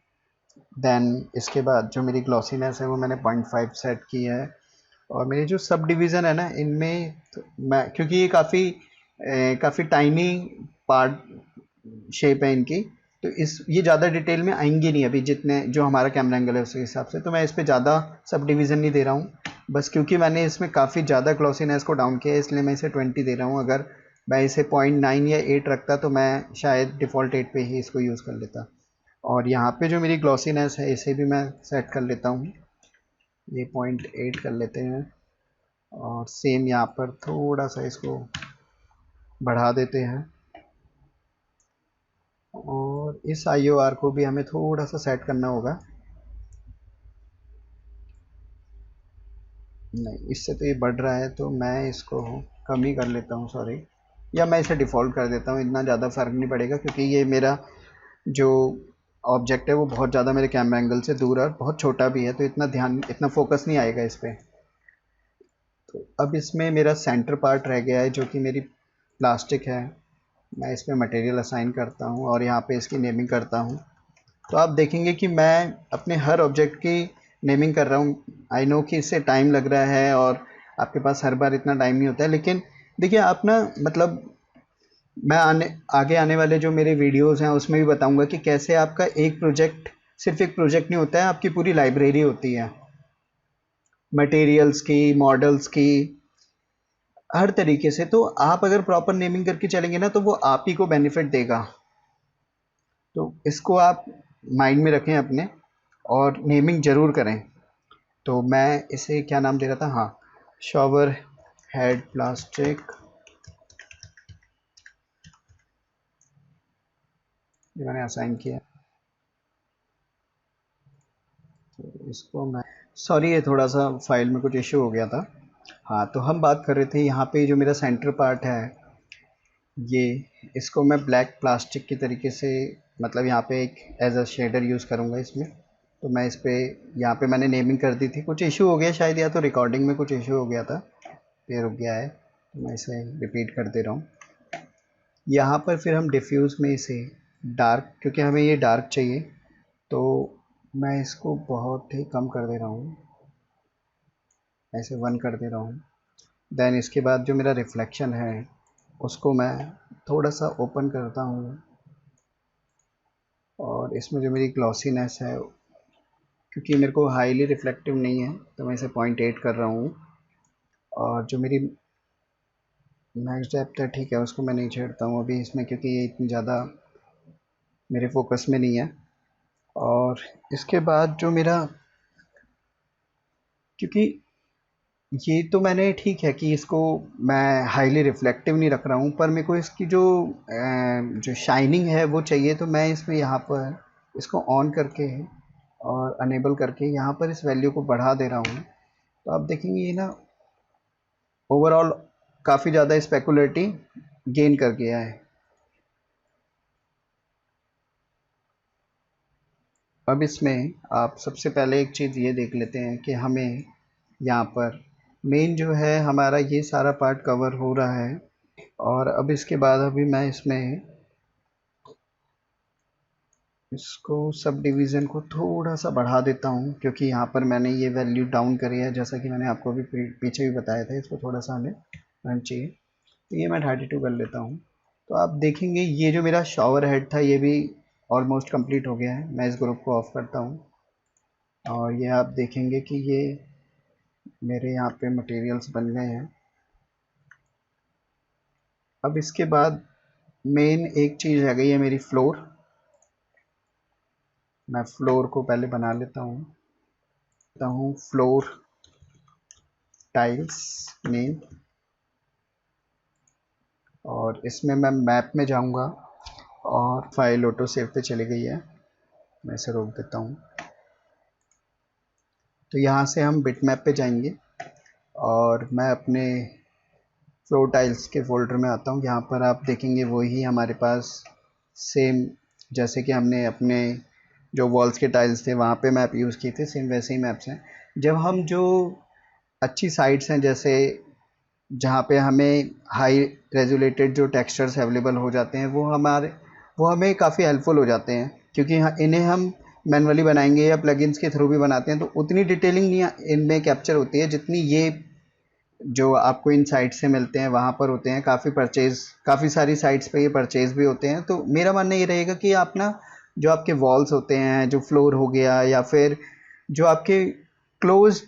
देन इसके बाद जो मेरी ग्लॉसीनेस है वो मैंने 0.5 सेट की है और मेरी जो सब डिवीज़न है ना इनमें, तो मैं क्योंकि ये काफ़ी टाइनी पार्ट शेप है इनकी, तो इस ये ज़्यादा डिटेल में आएंगी नहीं अभी, जितने जो हमारा कैमरा एंगल है उसके हिसाब से, तो मैं इस पर ज़्यादा सब डिवीज़न नहीं दे रहा हूँ। बस क्योंकि मैंने इसमें काफ़ी ज़्यादा ग्लॉसीनेस को डाउन किया है इसलिए मैं इसे 20 दे रहा हूँ। अगर मैं इसे 0.9 या 8 रखता तो मैं शायद डिफ़ॉल्ट 8 पे ही इसको यूज़ कर लेता। और यहाँ पे जो मेरी ग्लॉसीनेस है इसे भी मैं सेट कर लेता हूँ, ये 0.8 कर लेते हैं और सेम यहाँ पर थोड़ा सा इसको बढ़ा देते हैं और इस IOR को भी हमें थोड़ा सा सेट करना होगा। नहीं, इससे तो ये बढ़ रहा है तो मैं इसको कम ही कर लेता हूँ, सॉरी, या मैं इसे डिफ़ॉल्ट कर देता हूँ, इतना ज़्यादा फ़र्क नहीं पड़ेगा क्योंकि ये मेरा जो ऑब्जेक्ट है वो बहुत ज़्यादा मेरे कैमरा एंगल से दूर है और बहुत छोटा भी है, तो इतना फोकस नहीं आएगा इस पर। तो अब इसमें मेरा सेंटर पार्ट रह गया है जो कि मेरी प्लास्टिक है। मैं इसमें मटेरियल असाइन करता हूँ और यहाँ पे इसकी नेमिंग करता हूँ। तो आप देखेंगे कि मैं अपने हर ऑब्जेक्ट की नेमिंग कर रहा हूँ। आई नो कि इससे टाइम लग रहा है और आपके पास हर बार इतना टाइम नहीं होता है, लेकिन देखिए आप ना मतलब मैं आगे आने वाले जो मेरे वीडियोस हैं उसमें भी बताऊंगा कि कैसे आपका एक प्रोजेक्ट सिर्फ एक प्रोजेक्ट नहीं होता है, आपकी पूरी लाइब्रेरी होती है मटेरियल्स की, मॉडल्स की, हर तरीके से। तो आप अगर प्रॉपर नेमिंग करके चलेंगे ना तो वो आप ही को बेनिफिट देगा। तो इसको आप माइंड में रखें अपने और नेमिंग ज़रूर करें। तो मैं इसे क्या नाम दे रहा था, हाँ, शॉवर हेड प्लास्टिक, ये मैंने असाइन किया। तो इसको मैं, सॉरी ये थोड़ा सा फाइल में कुछ इशू हो गया था। हाँ, तो हम बात कर रहे थे यहाँ पे जो मेरा सेंटर पार्ट है ये, इसको मैं ब्लैक प्लास्टिक की तरीके से, मतलब यहाँ पे एक एज अ शेडर यूज़ करूँगा इसमें। तो मैं इस पे, यहाँ पे मैंने नेमिंग कर दी थी, कुछ इशू हो गया शायद, या तो रिकॉर्डिंग में कुछ इशू हो गया था, ये रुक गया है, तो मैं इसे रिपीट कर दे रहा हूँ। यहाँ पर फिर हम डिफ्यूज़ में इसे डार्क, क्योंकि हमें ये डार्क चाहिए, तो मैं इसको बहुत ही कम कर दे रहा हूँ, ऐसे 1 कर दे रहा हूँ। देन इसके बाद जो मेरा रिफ्लेक्शन है उसको मैं थोड़ा सा ओपन करता हूँ, और इसमें जो मेरी ग्लॉसीनेस है, क्योंकि मेरे को हाईली रिफ्लेक्टिव नहीं है तो मैं इसे 0.8 कर रहा हूँ। और जो मेरी मैक्स डेप्थ है, ठीक है, उसको मैं नहीं छेड़ता हूँ अभी इसमें, क्योंकि ये इतनी ज़्यादा मेरे फोकस में नहीं है। और इसके बाद जो मेरा, क्योंकि ये तो मैंने, ठीक है कि इसको मैं हाईली रिफ्लेक्टिव नहीं रख रहा हूँ, पर मेरे को इसकी जो शाइनिंग है वो चाहिए, तो मैं इसमें यहाँ पर इसको ऑन करके और अनेबल करके यहाँ पर इस वैल्यू को बढ़ा दे रहा हूँ। तो आप देखेंगे ये ना ओवरऑल काफ़ी ज़्यादा स्पेकुलेटी गेन कर गया है। अब इसमें आप सबसे पहले एक चीज़ ये देख लेते हैं कि हमें यहाँ पर मेन जो है हमारा ये सारा पार्ट कवर हो रहा है। और अब इसके बाद अभी मैं इसमें इसको सब डिवीज़न को थोड़ा सा बढ़ा देता हूँ, क्योंकि यहाँ पर मैंने ये वैल्यू डाउन करी है, जैसा कि मैंने आपको अभी पीछे भी बताया था, इसको थोड़ा सा हमें रन चाहिए। तो ये मैं 32 कर लेता हूँ। तो आप देखेंगे ये जो मेरा शॉवर हेड था ये भी ऑलमोस्ट कंप्लीट हो गया है। मैं इस ग्रुप को ऑफ करता हूँ, और ये आप देखेंगे कि ये मेरे यहाँ पे मटेरियल्स बन गए हैं। अब इसके बाद मेन एक चीज़ रह गई है मेरी, फ्लोर। मैं फ्लोर को पहले बना लेता हूँ फ्लोर टाइल्स मेन, और इसमें मैं मैप में जाऊंगा, और फाइल ऑटो सेव पे चली गई है, मैं इसे रोक देता हूँ। तो यहाँ से हम बिट मैप पे जाएंगे, और मैं अपने फ्लोर टाइल्स के फोल्डर में आता हूँ। यहाँ पर आप देखेंगे वही हमारे पास सेम, जैसे कि हमने अपने जो वॉल्स के टाइल्स थे वहाँ पे मैप यूज़ किए थे, सेम वैसे ही मैप्स हैं। जब हम जो अच्छी साइट्स हैं, जैसे जहाँ पे हमें हाई रेजुलेटेड जो टेक्सचर्स अवेलेबल हो जाते हैं, वो हमें काफ़ी हेल्पफुल हो जाते हैं, क्योंकि इन्हें हम मैनुअली बनाएंगे या प्लगइन्स के थ्रू भी बनाते हैं तो उतनी डिटेलिंग नहीं इनमें कैप्चर होती है जितनी ये जो आपको इन साइट से मिलते हैं वहाँ पर होते हैं। काफ़ी सारी साइट्स पे ये परचेज भी होते हैं। तो मेरा मानना ये रहेगा कि आप ना, जो आपके वॉल्स होते हैं, जो फ्लोर हो गया, या फिर जो आपके क्लोज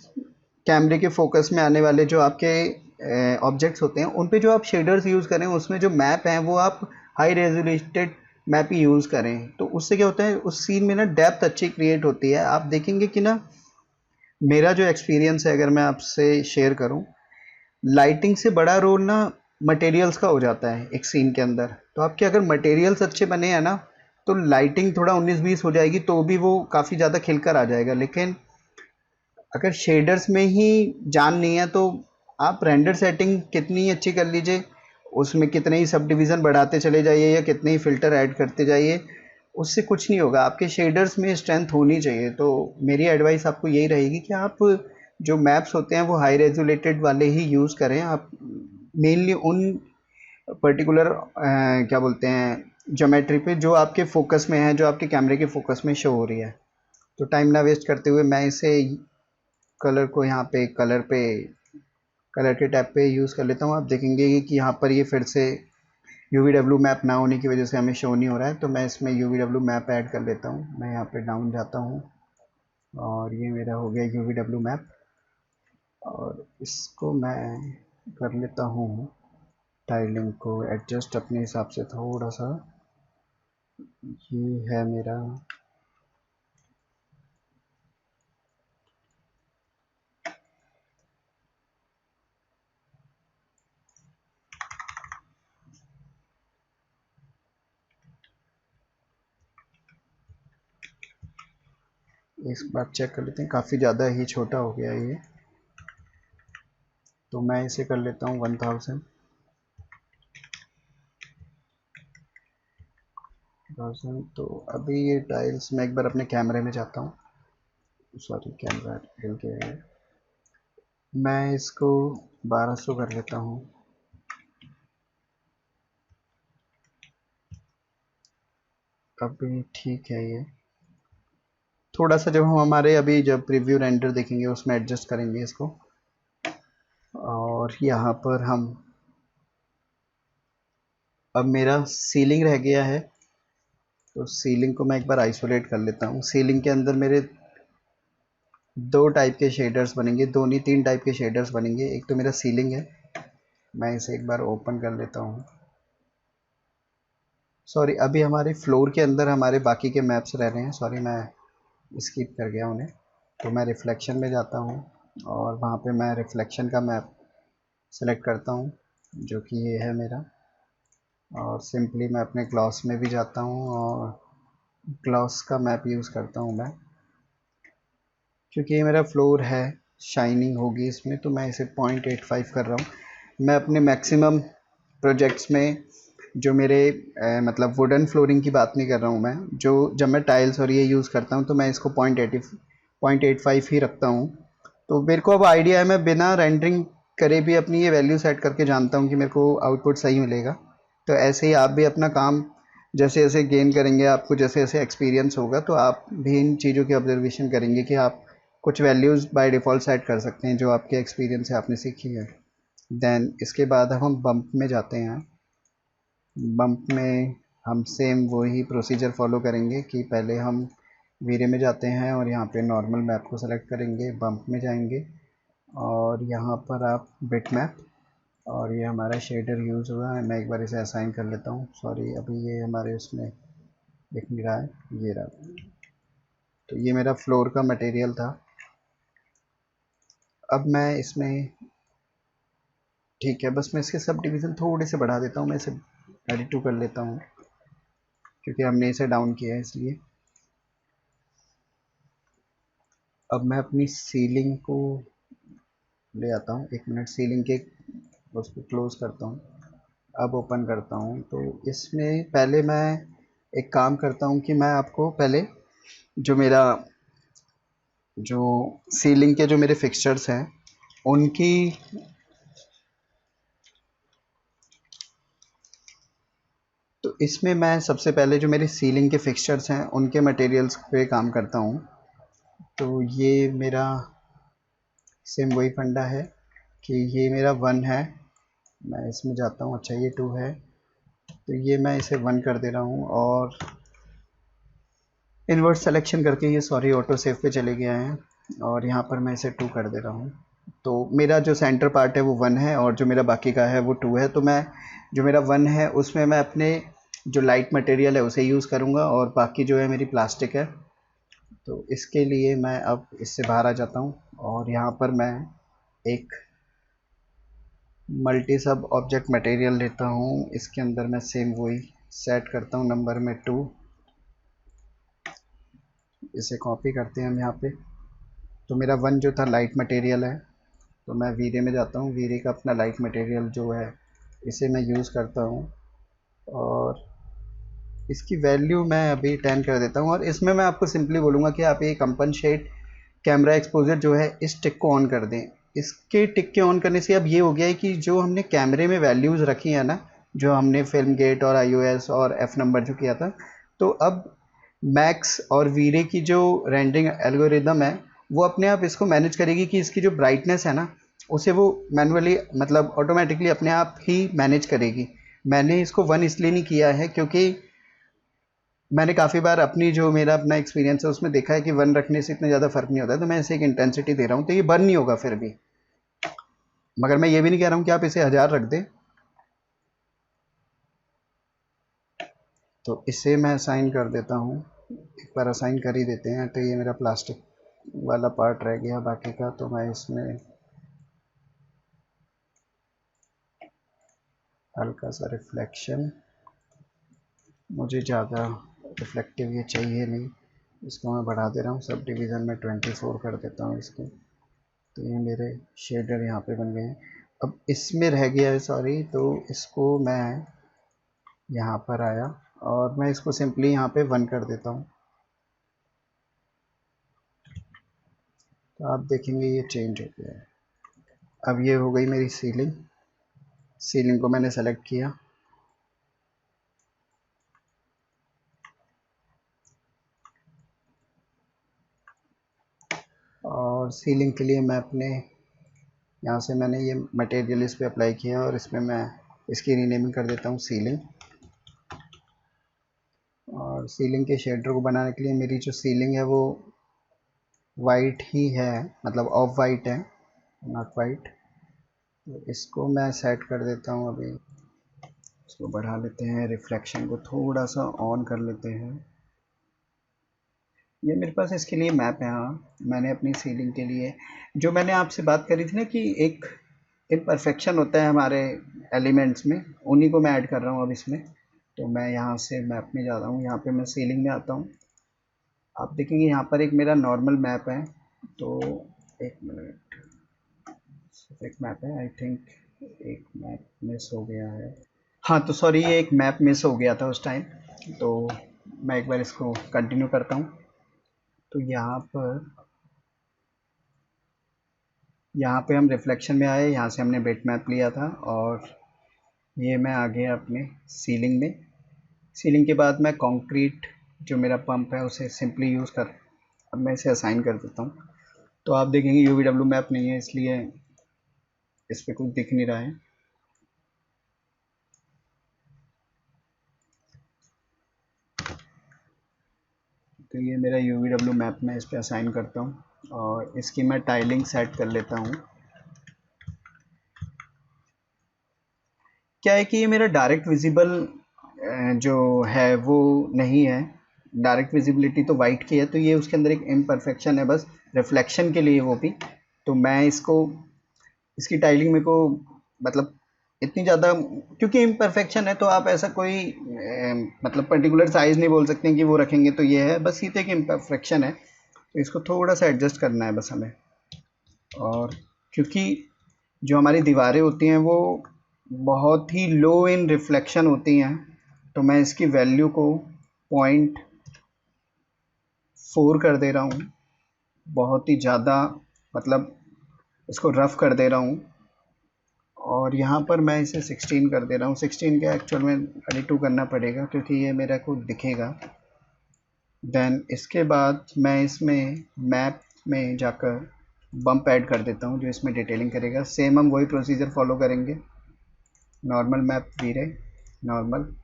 कैमरे के फोकस में आने वाले जो आपके ऑब्जेक्ट्स होते हैं, उन पे जो आप शेडर्स यूज़ करें, उसमें जो मैप हैं वो आप हाई रेजोल्यूटेड मैप ही यूज़ करें। तो उससे क्या होता है, उस सीन में ना डेप्थ अच्छी क्रिएट होती है। आप देखेंगे कि ना, मेरा जो एक्सपीरियंस है अगर मैं आपसे शेयर करूं, लाइटिंग से बड़ा रोल ना मटेरियल्स का हो जाता है एक सीन के अंदर। तो आपके अगर मटेरियल्स अच्छे बने हैं ना, तो लाइटिंग थोड़ा 19-20 हो जाएगी तो भी वो काफ़ी ज़्यादा खिलकर आ जाएगा। लेकिन अगर शेडर्स में ही जान नहीं है, तो आप रेंडर सेटिंग कितनी अच्छी कर लीजिए, उसमें कितने ही सब डिवीज़न बढ़ाते चले जाइए या कितने ही फ़िल्टर ऐड करते जाइए, उससे कुछ नहीं होगा। आपके शेडर्स में स्ट्रेंथ होनी चाहिए। तो मेरी एडवाइस आपको यही रहेगी कि आप जो मैप्स होते हैं वो हाई रेजुलेटेड वाले ही यूज़ करें। आप मेनली उन पर्टिकुलर क्या बोलते हैं, ज्योमेट्री पे जो आपके फोकस में है, जो आपके कैमरे के फोकस में शो हो रही है। तो टाइम ना वेस्ट करते हुए मैं इसे कलर को यहाँ पे कलर के टैब पे यूज़ कर लेता हूँ। आप देखेंगे कि यहाँ पर ये फिर से UVW मैप ना होने की वजह से हमें शो नहीं हो रहा है, तो मैं इसमें UVW मैप ऐड कर लेता हूँ। मैं यहाँ पे डाउन जाता हूँ, और ये मेरा हो गया UVW मैप, और इसको मैं कर लेता हूँ टाइलिंग को एडजस्ट अपने हिसाब से थोड़ा सा। ये है मेरा, इस बार चेक कर लेते हैं, काफ़ी ज़्यादा ही छोटा हो गया ये, तो मैं इसे कर लेता हूँ 1000। तो अभी ये टाइल्स मैं एक बार अपने कैमरे में जाता हूँ, सॉरी कैमरा हिल गया है, मैं इसको 1200 कर लेता हूँ। अभी ठीक है ये, थोड़ा सा जब हम हमारे अभी जब प्रीव्यू रेंडर देखेंगे उसमें एडजस्ट करेंगे इसको। और यहाँ पर हम, अब मेरा सीलिंग रह गया है, तो सीलिंग को मैं एक बार आइसोलेट कर लेता हूँ। सीलिंग के अंदर मेरे दो टाइप के शेडर्स बनेंगे, दो नहीं तीन टाइप के शेडर्स बनेंगे। एक तो मेरा सीलिंग है, मैं इसे एक बार ओपन कर लेता हूँ। सॉरी, अभी हमारे फ्लोर के अंदर हमारे बाकी के मैप्स रह रहे हैं, सॉरी मैं स्किप कर गया उन्हें। तो मैं रिफ्लेक्शन में जाता हूँ और वहाँ पे मैं रिफ्लेक्शन का मैप सेलेक्ट करता हूँ, जो कि ये है मेरा। और सिंपली मैं अपने ग्लॉस में भी जाता हूँ और ग्लॉस का मैप यूज़ करता हूँ मैं, क्योंकि ये मेरा फ्लोर है, शाइनिंग होगी इसमें, तो मैं इसे 0.85 कर रहा हूँ। मैं अपने मैक्सिमम प्रोजेक्ट्स में जो मेरे मतलब वुडन फ्लोरिंग की बात नहीं कर रहा हूँ मैं, जो जब मैं टाइल्स और ये यूज़ करता हूँ तो मैं इसको 0.85 ही रखता हूँ। तो मेरे को अब आइडिया है, मैं बिना रेंडरिंग करे भी अपनी ये वैल्यू सेट करके जानता हूँ कि मेरे को आउटपुट सही मिलेगा। तो ऐसे ही आप भी अपना काम जैसे जैसे गेन करेंगे, आपको जैसे जैसे एक्सपीरियंस होगा, तो आप भी इन चीज़ों की ऑब्जर्वेशन करेंगे कि आप कुछ वैल्यूज़ बाय डिफ़ॉल्ट सेट कर सकते हैं जो आपके एक्सपीरियंस से आपने सीखी है। देन इसके बाद अब हम बम्प में जाते हैं। बम्प में हम सेम वही प्रोसीजर फॉलो करेंगे कि पहले हम वीरे में जाते हैं और यहाँ पे नॉर्मल मैप को सेलेक्ट करेंगे, बम्प में जाएंगे और यहाँ पर आप बिट मैप, और ये हमारा शेडर यूज़ हुआ है। मैं एक बार इसे असाइन कर लेता हूँ, सॉरी अभी ये हमारे उसमें दिख नहीं रहा है, ये रहा। तो ये मेरा फ्लोर का मटेरियल था। अब मैं इसमें, ठीक है, बस मैं इसके सब डिवीज़न थोड़े से बढ़ा देता हूँ, मैं इसे 32 कर लेता हूँ क्योंकि हमने इसे डाउन किया है इसलिए। अब मैं अपनी सीलिंग को ले आता हूँ, एक मिनट, सीलिंग के उसको क्लोज़ करता हूँ, अब ओपन करता हूँ। तो इसमें पहले मैं एक काम करता हूँ कि मैं आपको पहले जो मेरा जो सीलिंग के जो मेरे फिक्सचर्स हैं उनकी, तो इसमें मैं सबसे पहले जो मेरे सीलिंग के फिक्सचर्स हैं उनके मटेरियल्स पे काम करता हूँ। तो ये मेरा सेम वही फंडा है कि ये मेरा 1 है, मैं इसमें जाता हूँ, अच्छा ये 2 है, तो ये मैं इसे 1 कर दे रहा हूँ और इन्वर्ट सिलेक्शन करके ये सॉरी ऑटो सेव पे चले गया है और यहाँ पर मैं इसे 2 कर दे रहा हूँ। तो मेरा जो सेंटर पार्ट है वो 1 है और जो मेरा बाकी का है वो 2 है। तो मैं जो मेरा 1 है उसमें मैं अपने जो लाइट मटेरियल है उसे यूज़ करूँगा और बाकी जो है मेरी प्लास्टिक है। तो इसके लिए मैं अब इससे बाहर आ जाता हूँ और यहाँ पर मैं एक मल्टी सब ऑब्जेक्ट मटेरियल लेता हूँ, इसके अंदर मैं सेम वही सेट करता हूँ नंबर में 2, इसे कॉपी करते हैं हम यहाँ पे। तो मेरा 1 जो था लाइट मटेरियल है, तो मैं वीरे में जाता हूँ, वीरे का अपना लाइट मटेरियल जो है इसे मैं यूज़ करता हूँ और इसकी वैल्यू मैं अभी 10 कर देता हूँ। और इसमें मैं आपको सिंपली बोलूँगा कि आप ये कंपनशेट कैमरा एक्सपोजर जो है इस टिक को ऑन कर दें। इसके टिक के ऑन करने से अब ये हो गया है कि जो हमने कैमरे में वैल्यूज़ रखी है ना, जो हमने फिल्म गेट और iOS और एफ नंबर जो किया था, तो अब मैक्स और वीरे की जो रेंडरिंग एल्गोरिदम है वो अपने आप इसको मैनेज करेगी कि इसकी जो ब्राइटनेस है ना उसे वो मैनुअली मतलब ऑटोमेटिकली अपने आप ही मैनेज करेगी। मैंने इसको 1 इसलिए नहीं किया है क्योंकि मैंने काफ़ी बार अपनी जो मेरा अपना एक्सपीरियंस है उसमें देखा है कि 1 रखने से इतना ज़्यादा फ़र्क नहीं होता है, तो मैं इसे एक इंटेंसिटी दे रहा हूँ तो ये बर्न नहीं होगा फिर भी। मगर मैं ये भी नहीं कह रहा हूँ कि आप इसे 1000 रख दें। तो इसे मैं असाइन कर देता हूँ, एक बार असाइन कर ही देते हैं। तो ये मेरा प्लास्टिक वाला पार्ट रह गया बाकी का, तो मैं इसमें हल्का सा रिफ्लेक्शन, मुझे ज़्यादा रिफ्लेक्टिव ये चाहिए नहीं, इसको मैं बढ़ा दे रहा हूँ, सब डिवीज़न में 24 कर देता हूँ इसको। तो ये मेरे शेडर यहाँ पे बन गए हैं। अब इसमें रह गया है, सॉरी, तो इसको मैं यहाँ पर आया और मैं इसको सिंपली यहाँ पे 1 कर देता हूँ। तो आप देखेंगे ये चेंज हो गया है। अब ये हो गई मेरी सीलिंग। सीलिंग को मैंने सेलेक्ट किया और सीलिंग के लिए मैं अपने यहाँ से मैंने ये मटेरियल इस पे अप्लाई किया और इसमें मैं इसकी रीनेमिंग कर देता हूँ सीलिंग। और सीलिंग के शेडर को बनाने के लिए मेरी जो सीलिंग है वो वाइट ही है, मतलब ऑफ वाइट है, नॉट वाइट। तो इसको मैं सेट कर देता हूँ अभी। इसको बढ़ा लेते हैं, रिफ्लेक्शन को थोड़ा सा ऑन कर लेते हैं। ये मेरे पास इसके लिए मैप है। हाँ, मैंने अपनी सीलिंग के लिए जो मैंने आपसे बात करी थी ना कि एक इम्परफेक्शन होता है हमारे एलिमेंट्स में, उन्हीं को मैं ऐड कर रहा हूँ अब इसमें। तो मैं यहाँ से मैप में जाता हूँ, यहाँ पे मैं सीलिंग में आता हूँ। आप देखेंगे यहाँ पर एक मेरा नॉर्मल मैप है। तो एक मिनट, एक मैप है, आई थिंक एक मैप मिस हो गया है। हाँ, तो सॉरी, ये एक मैप मिस हो गया था उस टाइम। तो मैं एक बार इसको कंटिन्यू करता हूँ। तो यहाँ पे हम रिफ्लेक्शन में आए, यहाँ से हमने बिट मैप लिया था और ये मैं आ गया अपने सीलिंग में। सीलिंग के बाद मैं कंक्रीट जो मेरा पंप है उसे सिंपली यूज़ कर, अब मैं इसे असाइन कर देता हूँ। तो आप देखेंगे यूवीडब्ल्यू मैप नहीं है, इसलिए इस पर कुछ दिख नहीं रहा है। तो ये मेरा यूवीडब्ल्यू मैप मैं इस पर असाइन करता हूँ और इसकी मैं टाइलिंग सेट कर लेता हूँ। क्या है कि ये मेरा डायरेक्ट विजिबल जो है वो नहीं है। डायरेक्ट विजिबिलिटी तो वाइट की है, तो ये उसके अंदर एक इम्परफेक्शन है बस रिफ्लेक्शन के लिए वो भी। तो मैं इसको, इसकी टाइलिंग मेरे को मतलब इतनी ज़्यादा, क्योंकि इम्परफेक्शन है तो आप ऐसा कोई मतलब पर्टिकुलर साइज़ नहीं बोल सकते कि वो रखेंगे तो ये है, बस ये तो एक इम्परफेक्शन है। तो इसको थोड़ा सा एडजस्ट करना है बस हमें। और क्योंकि जो हमारी दीवारें होती हैं वो बहुत ही लो इन रिफ्लेक्शन होती हैं, तो मैं इसकी वैल्यू को 0.4 कर दे रहा हूँ। बहुत ही ज़्यादा, मतलब इसको रफ़ कर दे रहा हूँ। और यहाँ पर मैं इसे 16 कर दे रहा हूँ। 16 का एक्चुअल में 32 करना पड़ेगा क्योंकि ये मेरे को दिखेगा। देन इसके बाद मैं इसमें मैप में जाकर बम्प ऐड कर देता हूँ जो इसमें डिटेलिंग करेगा। सेम हम वही प्रोसीजर फॉलो करेंगे। नॉर्मल मैप वीरे, नॉर्मल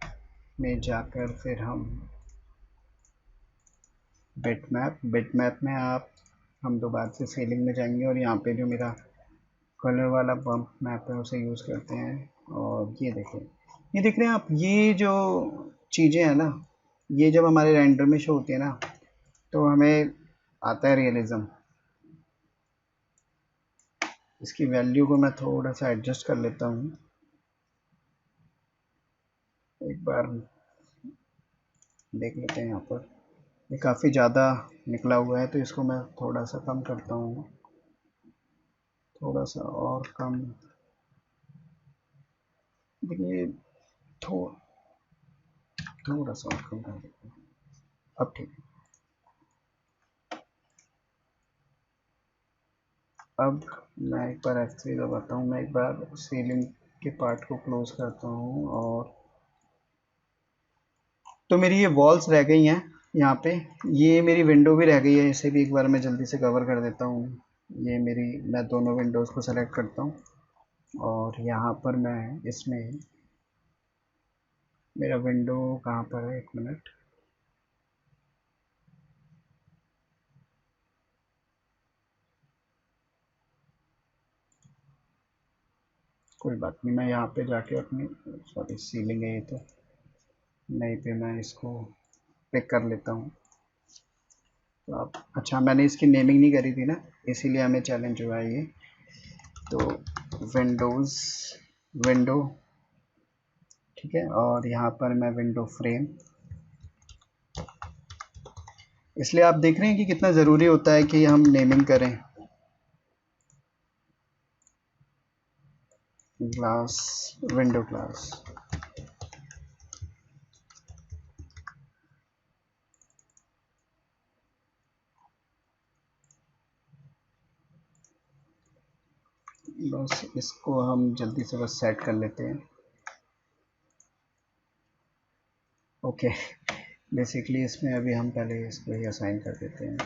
में जाकर फिर हम बिट मैप में हम दोबारा से सीलिंग में जाएंगे और यहाँ पे जो मेरा कलर वाला बम्प मैप है उसे यूज़ करते हैं। और ये देखें, ये देख रहे हैं आप, ये जो चीज़ें हैं ना, ये जब हमारे रेंडर में शो होती है ना तो हमें आता है रियलिज्म। इसकी वैल्यू को मैं थोड़ा सा एडजस्ट कर लेता हूँ। एक बार देख लेते हैं, यहाँ पर ये काफ़ी ज़्यादा निकला हुआ है तो इसको मैं थोड़ा सा कम करता हूँ, थोड़ा सा और कम। देखिए थो थोड़ा सा और कम कर देते हैं, अब ठीक है। अब मैं एक बार F3 दबाता हूँ, मैं एक बार सीलिंग के पार्ट को क्लोज करता हूँ। और तो मेरी ये वॉल्स रह गई हैं यहाँ पे, ये मेरी विंडो भी रह गई है, इसे भी एक बार मैं जल्दी से कवर कर देता हूँ। ये मेरी, मैं दोनों विंडोज़ को सेलेक्ट करता हूँ और यहाँ पर मैं इसमें, मेरा विंडो कहाँ पर है, एक मिनट, कोई बात नहीं, मैं यहाँ पे जाके अपनी, सॉरी सीलिंग है ये तो, नहीं पे मैं इसको पिक कर लेता हूँ। तो आप, अच्छा मैंने इसकी नेमिंग नहीं करी थी ना, इसीलिए हमें चैलेंज हुआ है ये। तो विंडोज़, विंडो, ठीक है, और यहाँ पर मैं विंडो फ्रेम, इसलिए आप देख रहे हैं कि कितना ज़रूरी होता है कि हम नेमिंग करें। Glass, window glass. बस इसको हम जल्दी से बस सेट कर लेते हैं। ओके, बेसिकली इसमें अभी हम पहले इसको ही असाइन कर देते हैं।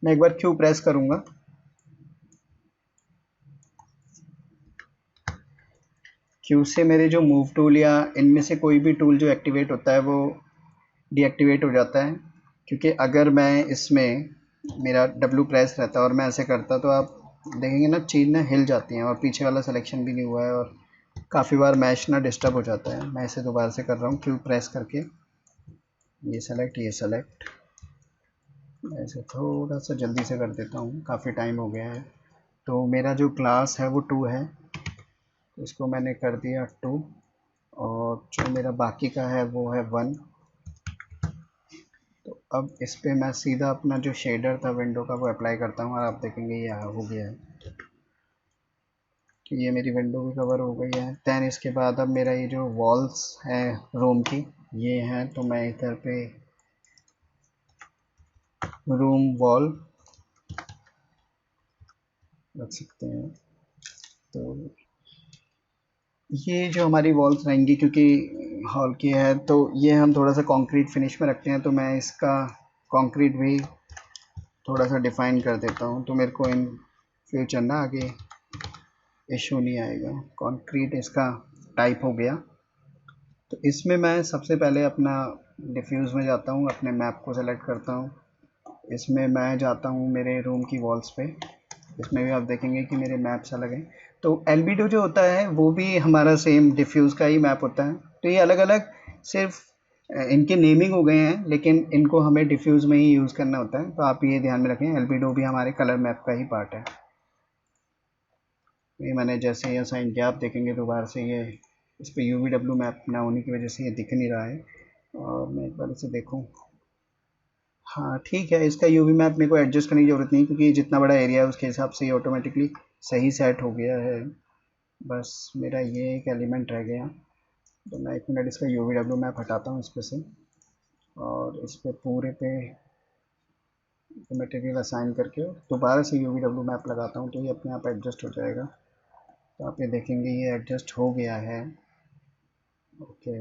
मैं एक बार क्यू प्रेस करूँगा। क्यू से मेरे जो मूव टूल या इनमें से कोई भी टूल जो एक्टिवेट होता है वो डीएक्टिवेट हो जाता है, क्योंकि अगर मैं इसमें मेरा डब्ल्यू प्रेस रहता है और मैं ऐसे करता तो आप देखेंगे ना चीज़ ना हिल जाती हैं और पीछे वाला सिलेक्शन भी नहीं हुआ है और काफ़ी बार मैश ना डिस्टर्ब हो जाता है। मैं इसे दोबारा से कर रहा हूँ, क्यू प्रेस करके ये सेलेक्ट ऐसे थोड़ा सा जल्दी से कर देता हूँ, काफ़ी टाइम हो गया है। तो मेरा जो क्लास है वो 2 है, तो इसको मैंने कर दिया 2 और जो मेरा बाकी का है वो है 1। तो अब इस पे मैं सीधा अपना जो शेडर था विंडो का वो अप्लाई करता हूँ और आप देखेंगे ये हो गया है कि ये मेरी विंडो भी कवर हो गई है। दैन इसके बाद अब मेरा ये जो वॉल्स है रूम की ये हैं, तो मैं इधर पे रूम वॉल रख सकते हैं। तो ये जो हमारी वॉल्स रहेंगी क्योंकि हॉल की है तो ये हम थोड़ा सा कंक्रीट फिनिश में रखते हैं, तो मैं इसका कंक्रीट भी थोड़ा सा डिफाइन कर देता हूँ, तो मेरे को इन फ्यूचर ना आगे इशू नहीं आएगा। कंक्रीट इसका टाइप हो गया। तो इसमें मैं सबसे पहले अपना डिफ्यूज़ में जाता हूँ, अपने मैप को सेलेक्ट करता हूँ। इसमें मैं जाता हूँ मेरे रूम की वॉल्स पे। इसमें भी आप देखेंगे कि मेरे मैप्स अलग हैं। तो एल्बिडो जो होता है वो भी हमारा सेम डिफ्यूज़ का ही मैप होता है। तो ये अलग अलग सिर्फ इनके नेमिंग हो गए हैं, लेकिन इनको हमें डिफ्यूज़ में ही यूज़ करना होता है। तो आप ये ध्यान में रखें, एल्बिडो भी हमारे कलर मैप का ही पार्ट है। ये मैंने जैसे ही असाइन किया आप देखेंगे दोबारा से ये इस पर यू वी डब्ल्यू मैप ना होने की वजह से ये दिख नहीं रहा है। और मैं एक बार इसे देखूँ, हाँ ठीक है, इसका यूवी मैप मेरे को एडजस्ट करने की ज़रूरत नहीं क्योंकि जितना बड़ा एरिया है उसके हिसाब से ये ऑटोमेटिकली सही सेट हो गया है। बस मेरा ये एक एलिमेंट रह गया, तो मैं 1 मिनट इसका यूवी डब्ल्यू मैप हटाता हूँ इस पे से और इस पे पूरे पे मटेरियल असाइन करके दोबारा से यूवी डब्ल्यू मैप लगाता हूँ, तो ये अपने आप एडजस्ट हो जाएगा। तो आप ये देखेंगे ये एडजस्ट हो गया है। ओके,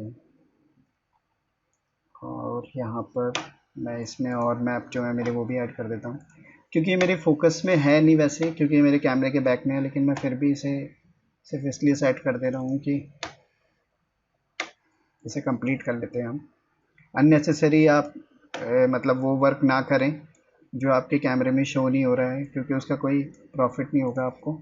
और यहाँ पर मैं इसमें और मैप जो है मेरे वो भी ऐड कर देता हूँ, क्योंकि ये मेरे फोकस में है नहीं वैसे, क्योंकि ये मेरे कैमरे के बैक में है, लेकिन मैं फिर भी इसे सिर्फ इसलिए सेट कर दे रहा हूँ कि इसे कंप्लीट कर लेते हैं हम। अननेसेसरी आप मतलब वो वर्क ना करें जो आपके कैमरे में शो नहीं हो रहा है, क्योंकि उसका कोई प्रॉफिट नहीं होगा आपको।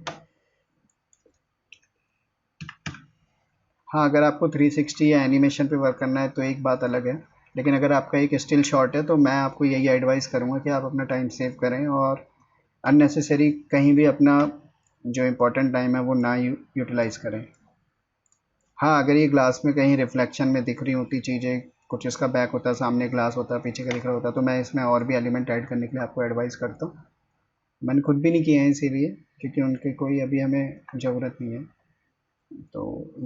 हाँ, अगर आपको 360 या एनिमेशन पे वर्क करना है तो एक बात अलग है, लेकिन अगर आपका एक स्टिल शॉट है तो मैं आपको यही एडवाइस करूँगा कि आप अपना टाइम सेव करें और अननेसेसरी कहीं भी अपना जो इम्पोर्टेंट टाइम है वो ना यूटिलाइज़ करें। हाँ, अगर ये ग्लास में कहीं रिफ्लेक्शन में दिख रही होती चीज़ें, कुछ इसका बैक होता है, सामने ग्लास होता है, पीछे का दिख रहा होता है, तो मैं इसमें और भी एलिमेंट ऐड करने के लिए आपको एडवाइस करता हूँ। मैंने खुद भी नहीं किए हैं इसीलिए, क्योंकि उनकी कोई अभी हमें ज़रूरत नहीं है। तो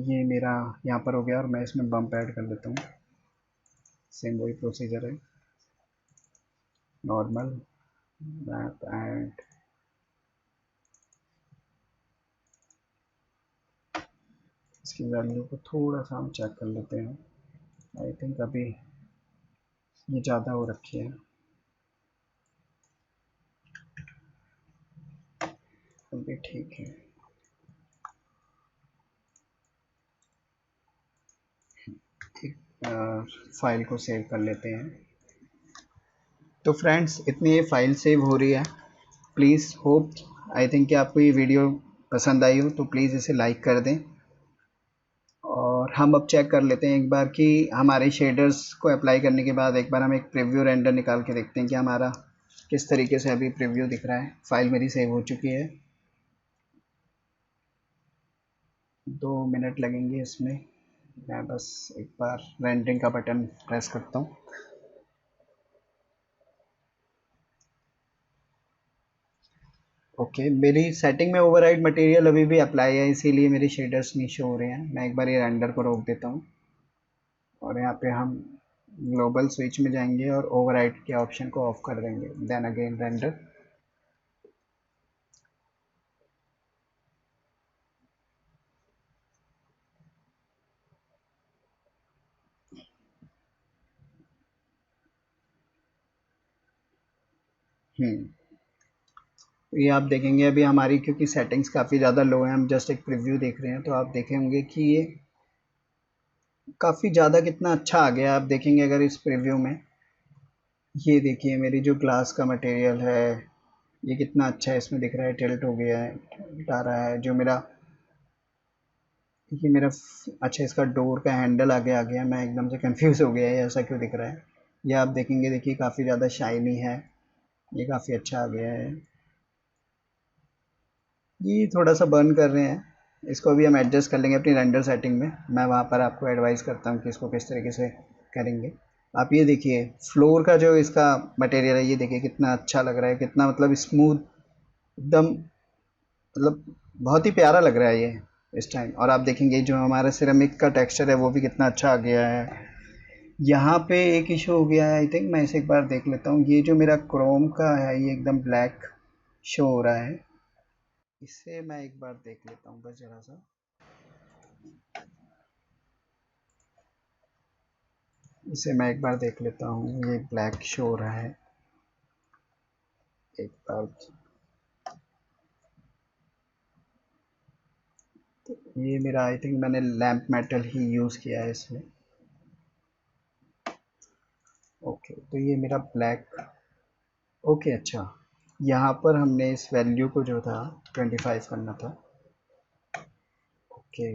ये मेरा यहाँ पर हो गया और मैं इसमें बम्प ऐड कर लेता हूँ। सेम वही प्रोसीजर है, नॉर्मल मैप एंड इसकी वैल्यू को थोड़ा सा हम चेक कर लेते हैं। आई थिंक अभी ये ज़्यादा हो रखी है, अभी ठीक है। फाइल को सेव कर लेते हैं। तो फ्रेंड्स इतनी ये फाइल सेव हो रही है। प्लीज़ होप आई थिंक कि आपको ये वीडियो पसंद आई हो, तो प्लीज़ इसे लाइक कर दें। और हम अब चेक कर लेते हैं एक बार कि हमारे शेडर्स को अप्लाई करने के बाद एक बार हम एक प्रीव्यू रेंडर निकाल के देखते हैं कि हमारा किस तरीके से अभी प्रीव्यू दिख रहा है। फाइल मेरी सेव हो चुकी है। 2 मिनट लगेंगे इसमें। मैं बस एक बार रेंडरिंग का बटन प्रेस करता हूँ। ओके, मेरी सेटिंग में ओवरराइड मटेरियल अभी भी अप्लाई है, इसीलिए मेरी शेडर्स नहीं शो हो रहे हैं। मैं एक बार ये रेंडर को रोक देता हूँ और यहाँ पे हम ग्लोबल स्विच में जाएंगे और ओवरराइड के ऑप्शन को ऑफ कर देंगे, देन अगेन रेंडर। हम्म तो ये आप देखेंगे अभी हमारी, क्योंकि सेटिंग्स काफ़ी ज़्यादा लो है, हम जस्ट एक प्रीव्यू देख रहे हैं, तो आप देखेंगे कि ये काफ़ी ज़्यादा कितना अच्छा आ गया। आप देखेंगे अगर इस प्रीव्यू में, ये देखिए मेरी जो ग्लास का मटेरियल है ये कितना अच्छा है, इसमें दिख रहा है टिल्ट हो गया है, टिल्ट आ रहा है। जो मेरा ये मेरा अच्छा, इसका डोर का हैंडल आगे आ गया, मैं एकदम से कंफ्यूज हो गया है ऐसा क्यों दिख रहा है। ये आप देखेंगे, देखिए काफ़ी ज़्यादा शाइनी है, ये काफ़ी अच्छा आ गया है। ये थोड़ा सा बर्न कर रहे हैं, इसको अभी हम एडजस्ट कर लेंगे अपनी रेंडर सेटिंग में। मैं वहाँ पर आपको एडवाइस करता हूँ कि इसको किस तरीके से करेंगे। आप ये देखिए फ्लोर का जो इसका मटेरियल है, ये देखिए कितना अच्छा लग रहा है, कितना मतलब स्मूथ एकदम, मतलब बहुत ही प्यारा लग रहा है ये इस टाइम। और आप देखेंगे जो हमारा सिरेमिक का टेक्सचर है वो भी कितना अच्छा आ गया है। यहाँ पे एक इशू हो गया है, आई थिंक मैं इसे एक बार देख लेता हूँ। ये जो मेरा क्रोम का है ये एकदम ब्लैक शो हो रहा है, इसे मैं एक बार देख लेता हूँ बस ज़रा सा। इसे मैं एक बार देख लेता हूँ, ये ब्लैक शो हो रहा है एक बार। ये मेरा आई थिंक मैंने लैम्प मेटल ही यूज़ किया है इसमें। ओके, तो ये मेरा ब्लैक। ओके अच्छा, यहाँ पर हमने इस वैल्यू को जो था 25 करना था। ओके,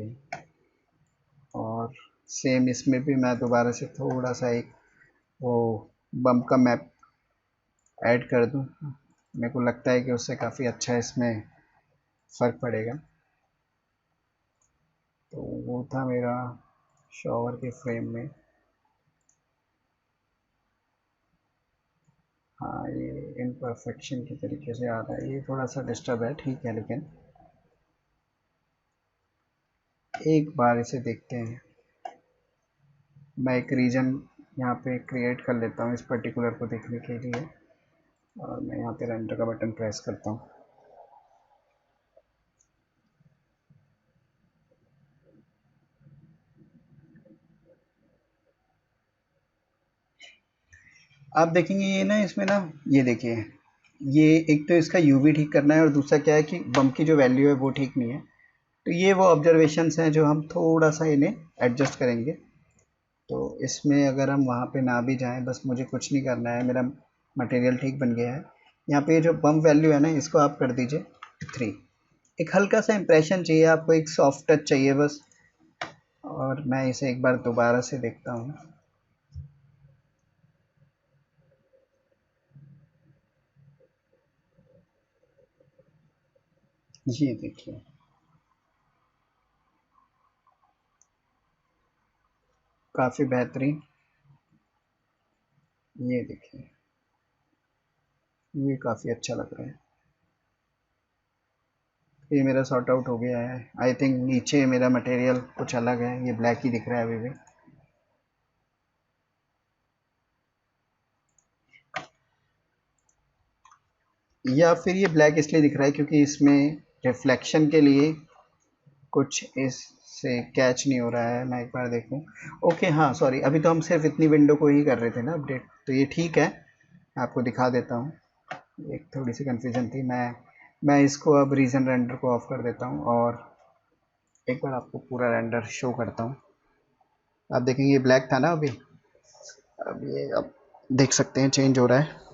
और सेम इसमें भी मैं दोबारा से थोड़ा सा एक वो बम्प का मैप ऐड कर दूँ, मेरे को लगता है कि उससे काफ़ी अच्छा इसमें फ़र्क पड़ेगा। तो वो था मेरा शॉवर के फ्रेम में। हाँ, ये इम्परफेक्शन की तरीके से आ रहा है, ये थोड़ा सा डिस्टर्ब है, ठीक है, लेकिन एक बार इसे देखते हैं। मैं एक रीजन यहाँ पे क्रिएट कर लेता हूँ इस पर्टिकुलर को देखने के लिए, और मैं यहाँ पे रेंडर का बटन प्रेस करता हूँ। आप देखेंगे ये ना, इसमें ना, ये देखिए, ये एक तो इसका यूवी ठीक करना है और दूसरा क्या है कि बम्प की जो वैल्यू है वो ठीक नहीं है। तो ये वो ऑब्जर्वेशंस हैं जो हम थोड़ा सा इन्हें एडजस्ट करेंगे। तो इसमें अगर हम वहाँ पे ना भी जाएं, बस मुझे कुछ नहीं करना है, मेरा मटेरियल ठीक बन गया है। यहाँ पे जो बम्प वैल्यू है ना, इसको आप कर दीजिए 3। एक हल्का सा इम्प्रेशन चाहिए आपको, एक सॉफ्ट टच चाहिए बस। और मैं इसे एक बार दोबारा से देखता हूँ। ये देखिए, काफ़ी बेहतरीन। ये देखिए, ये काफ़ी अच्छा लग रहा है। ये मेरा सॉर्ट आउट हो गया है। आई थिंक नीचे मेरा मटेरियल कुछ अलग है, ये ब्लैक ही दिख रहा है अभी भी। या फिर ये ब्लैक इसलिए दिख रहा है क्योंकि इसमें रिफ्लेक्शन के लिए कुछ इससे कैच नहीं हो रहा है। मैं एक बार देखूं। ओके हाँ, सॉरी, अभी तो हम सिर्फ इतनी विंडो को ही कर रहे थे ना अपडेट, तो ये ठीक है। मैं आपको दिखा देता हूँ, एक थोड़ी सी कन्फ्यूजन थी। मैं इसको अब रीजन रेंडर को ऑफ कर देता हूँ और एक बार आपको पूरा रेंडर शो करता हूँ। आप देखेंगे ये ब्लैक था ना अभी, अब ये अब देख सकते हैं चेंज हो रहा है।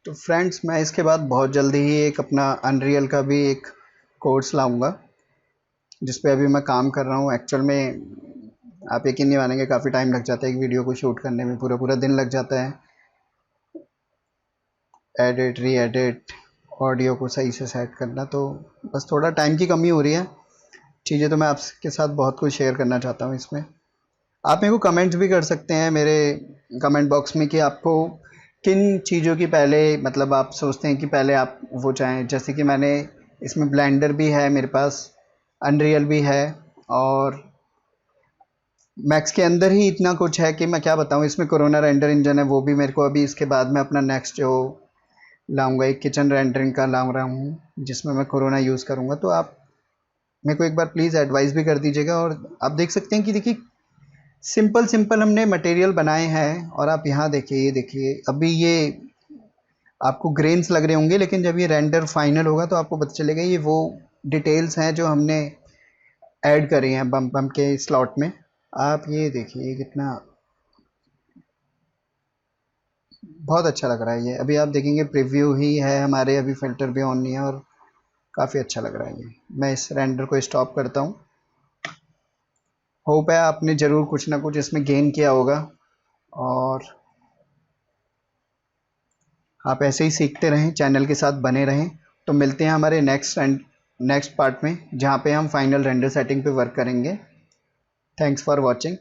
तो फ्रेंड्स, मैं इसके बाद बहुत जल्दी ही एक अपना अनरियल का भी एक कोर्स लाऊंगा, जिस पे अभी मैं काम कर रहा हूँ। एक्चुअल में आप यकीन नहीं मानेंगे, काफ़ी टाइम लग जाता है एक वीडियो को शूट करने में, पूरा पूरा दिन लग जाता है। एडिट, री एडिट, ऑडियो को सही से सेट करना, तो बस थोड़ा टाइम की कमी हो रही है। चीज़ें तो मैं आपके साथ बहुत कुछ शेयर करना चाहता हूँ इसमें। आप मेरे को कमेंट्स भी कर सकते हैं मेरे कमेंट बॉक्स में कि आपको किन चीज़ों की पहले मतलब आप सोचते हैं कि पहले आप वो चाहें। जैसे कि मैंने इसमें ब्लेंडर भी है मेरे पास, अनरियल भी है, और मैक्स के अंदर ही इतना कुछ है कि मैं क्या बताऊँ। इसमें कोरोना रेंडर इंजन है, वो भी मेरे को अभी इसके बाद में अपना नेक्स्ट जो लाऊंगा एक किचन रेंडरिंग का ला रहा हूँ जिसमें मैं कोरोना यूज़ करूँगा। तो आप मेरे को एक बार प्लीज़ एडवाइस भी कर दीजिएगा। और आप देख सकते हैं कि देखिए सिंपल सिंपल हमने मटेरियल बनाए हैं, और आप यहाँ देखिए, ये देखिए अभी ये आपको ग्रेन्स लग रहे होंगे, लेकिन जब ये रेंडर फाइनल होगा तो आपको पता चलेगा ये वो डिटेल्स हैं जो हमने ऐड करी हैं बम बम के स्लॉट में। आप ये देखिए कितना बहुत अच्छा लग रहा है ये। अभी आप देखेंगे प्रीव्यू ही है हमारे, अभी फ़िल्टर भी ऑन नहीं है, और काफ़ी अच्छा लग रहा है ये। मैं इस रेंडर को स्टॉप करता हूँ। होप है आपने ज़रूर कुछ ना कुछ इसमें गेन किया होगा, और आप ऐसे ही सीखते रहें, चैनल के साथ बने रहें। तो मिलते हैं हमारे नेक्स्ट पार्ट में, जहाँ पे हम फाइनल रेंडर सेटिंग पे वर्क करेंगे। Thanks for watching.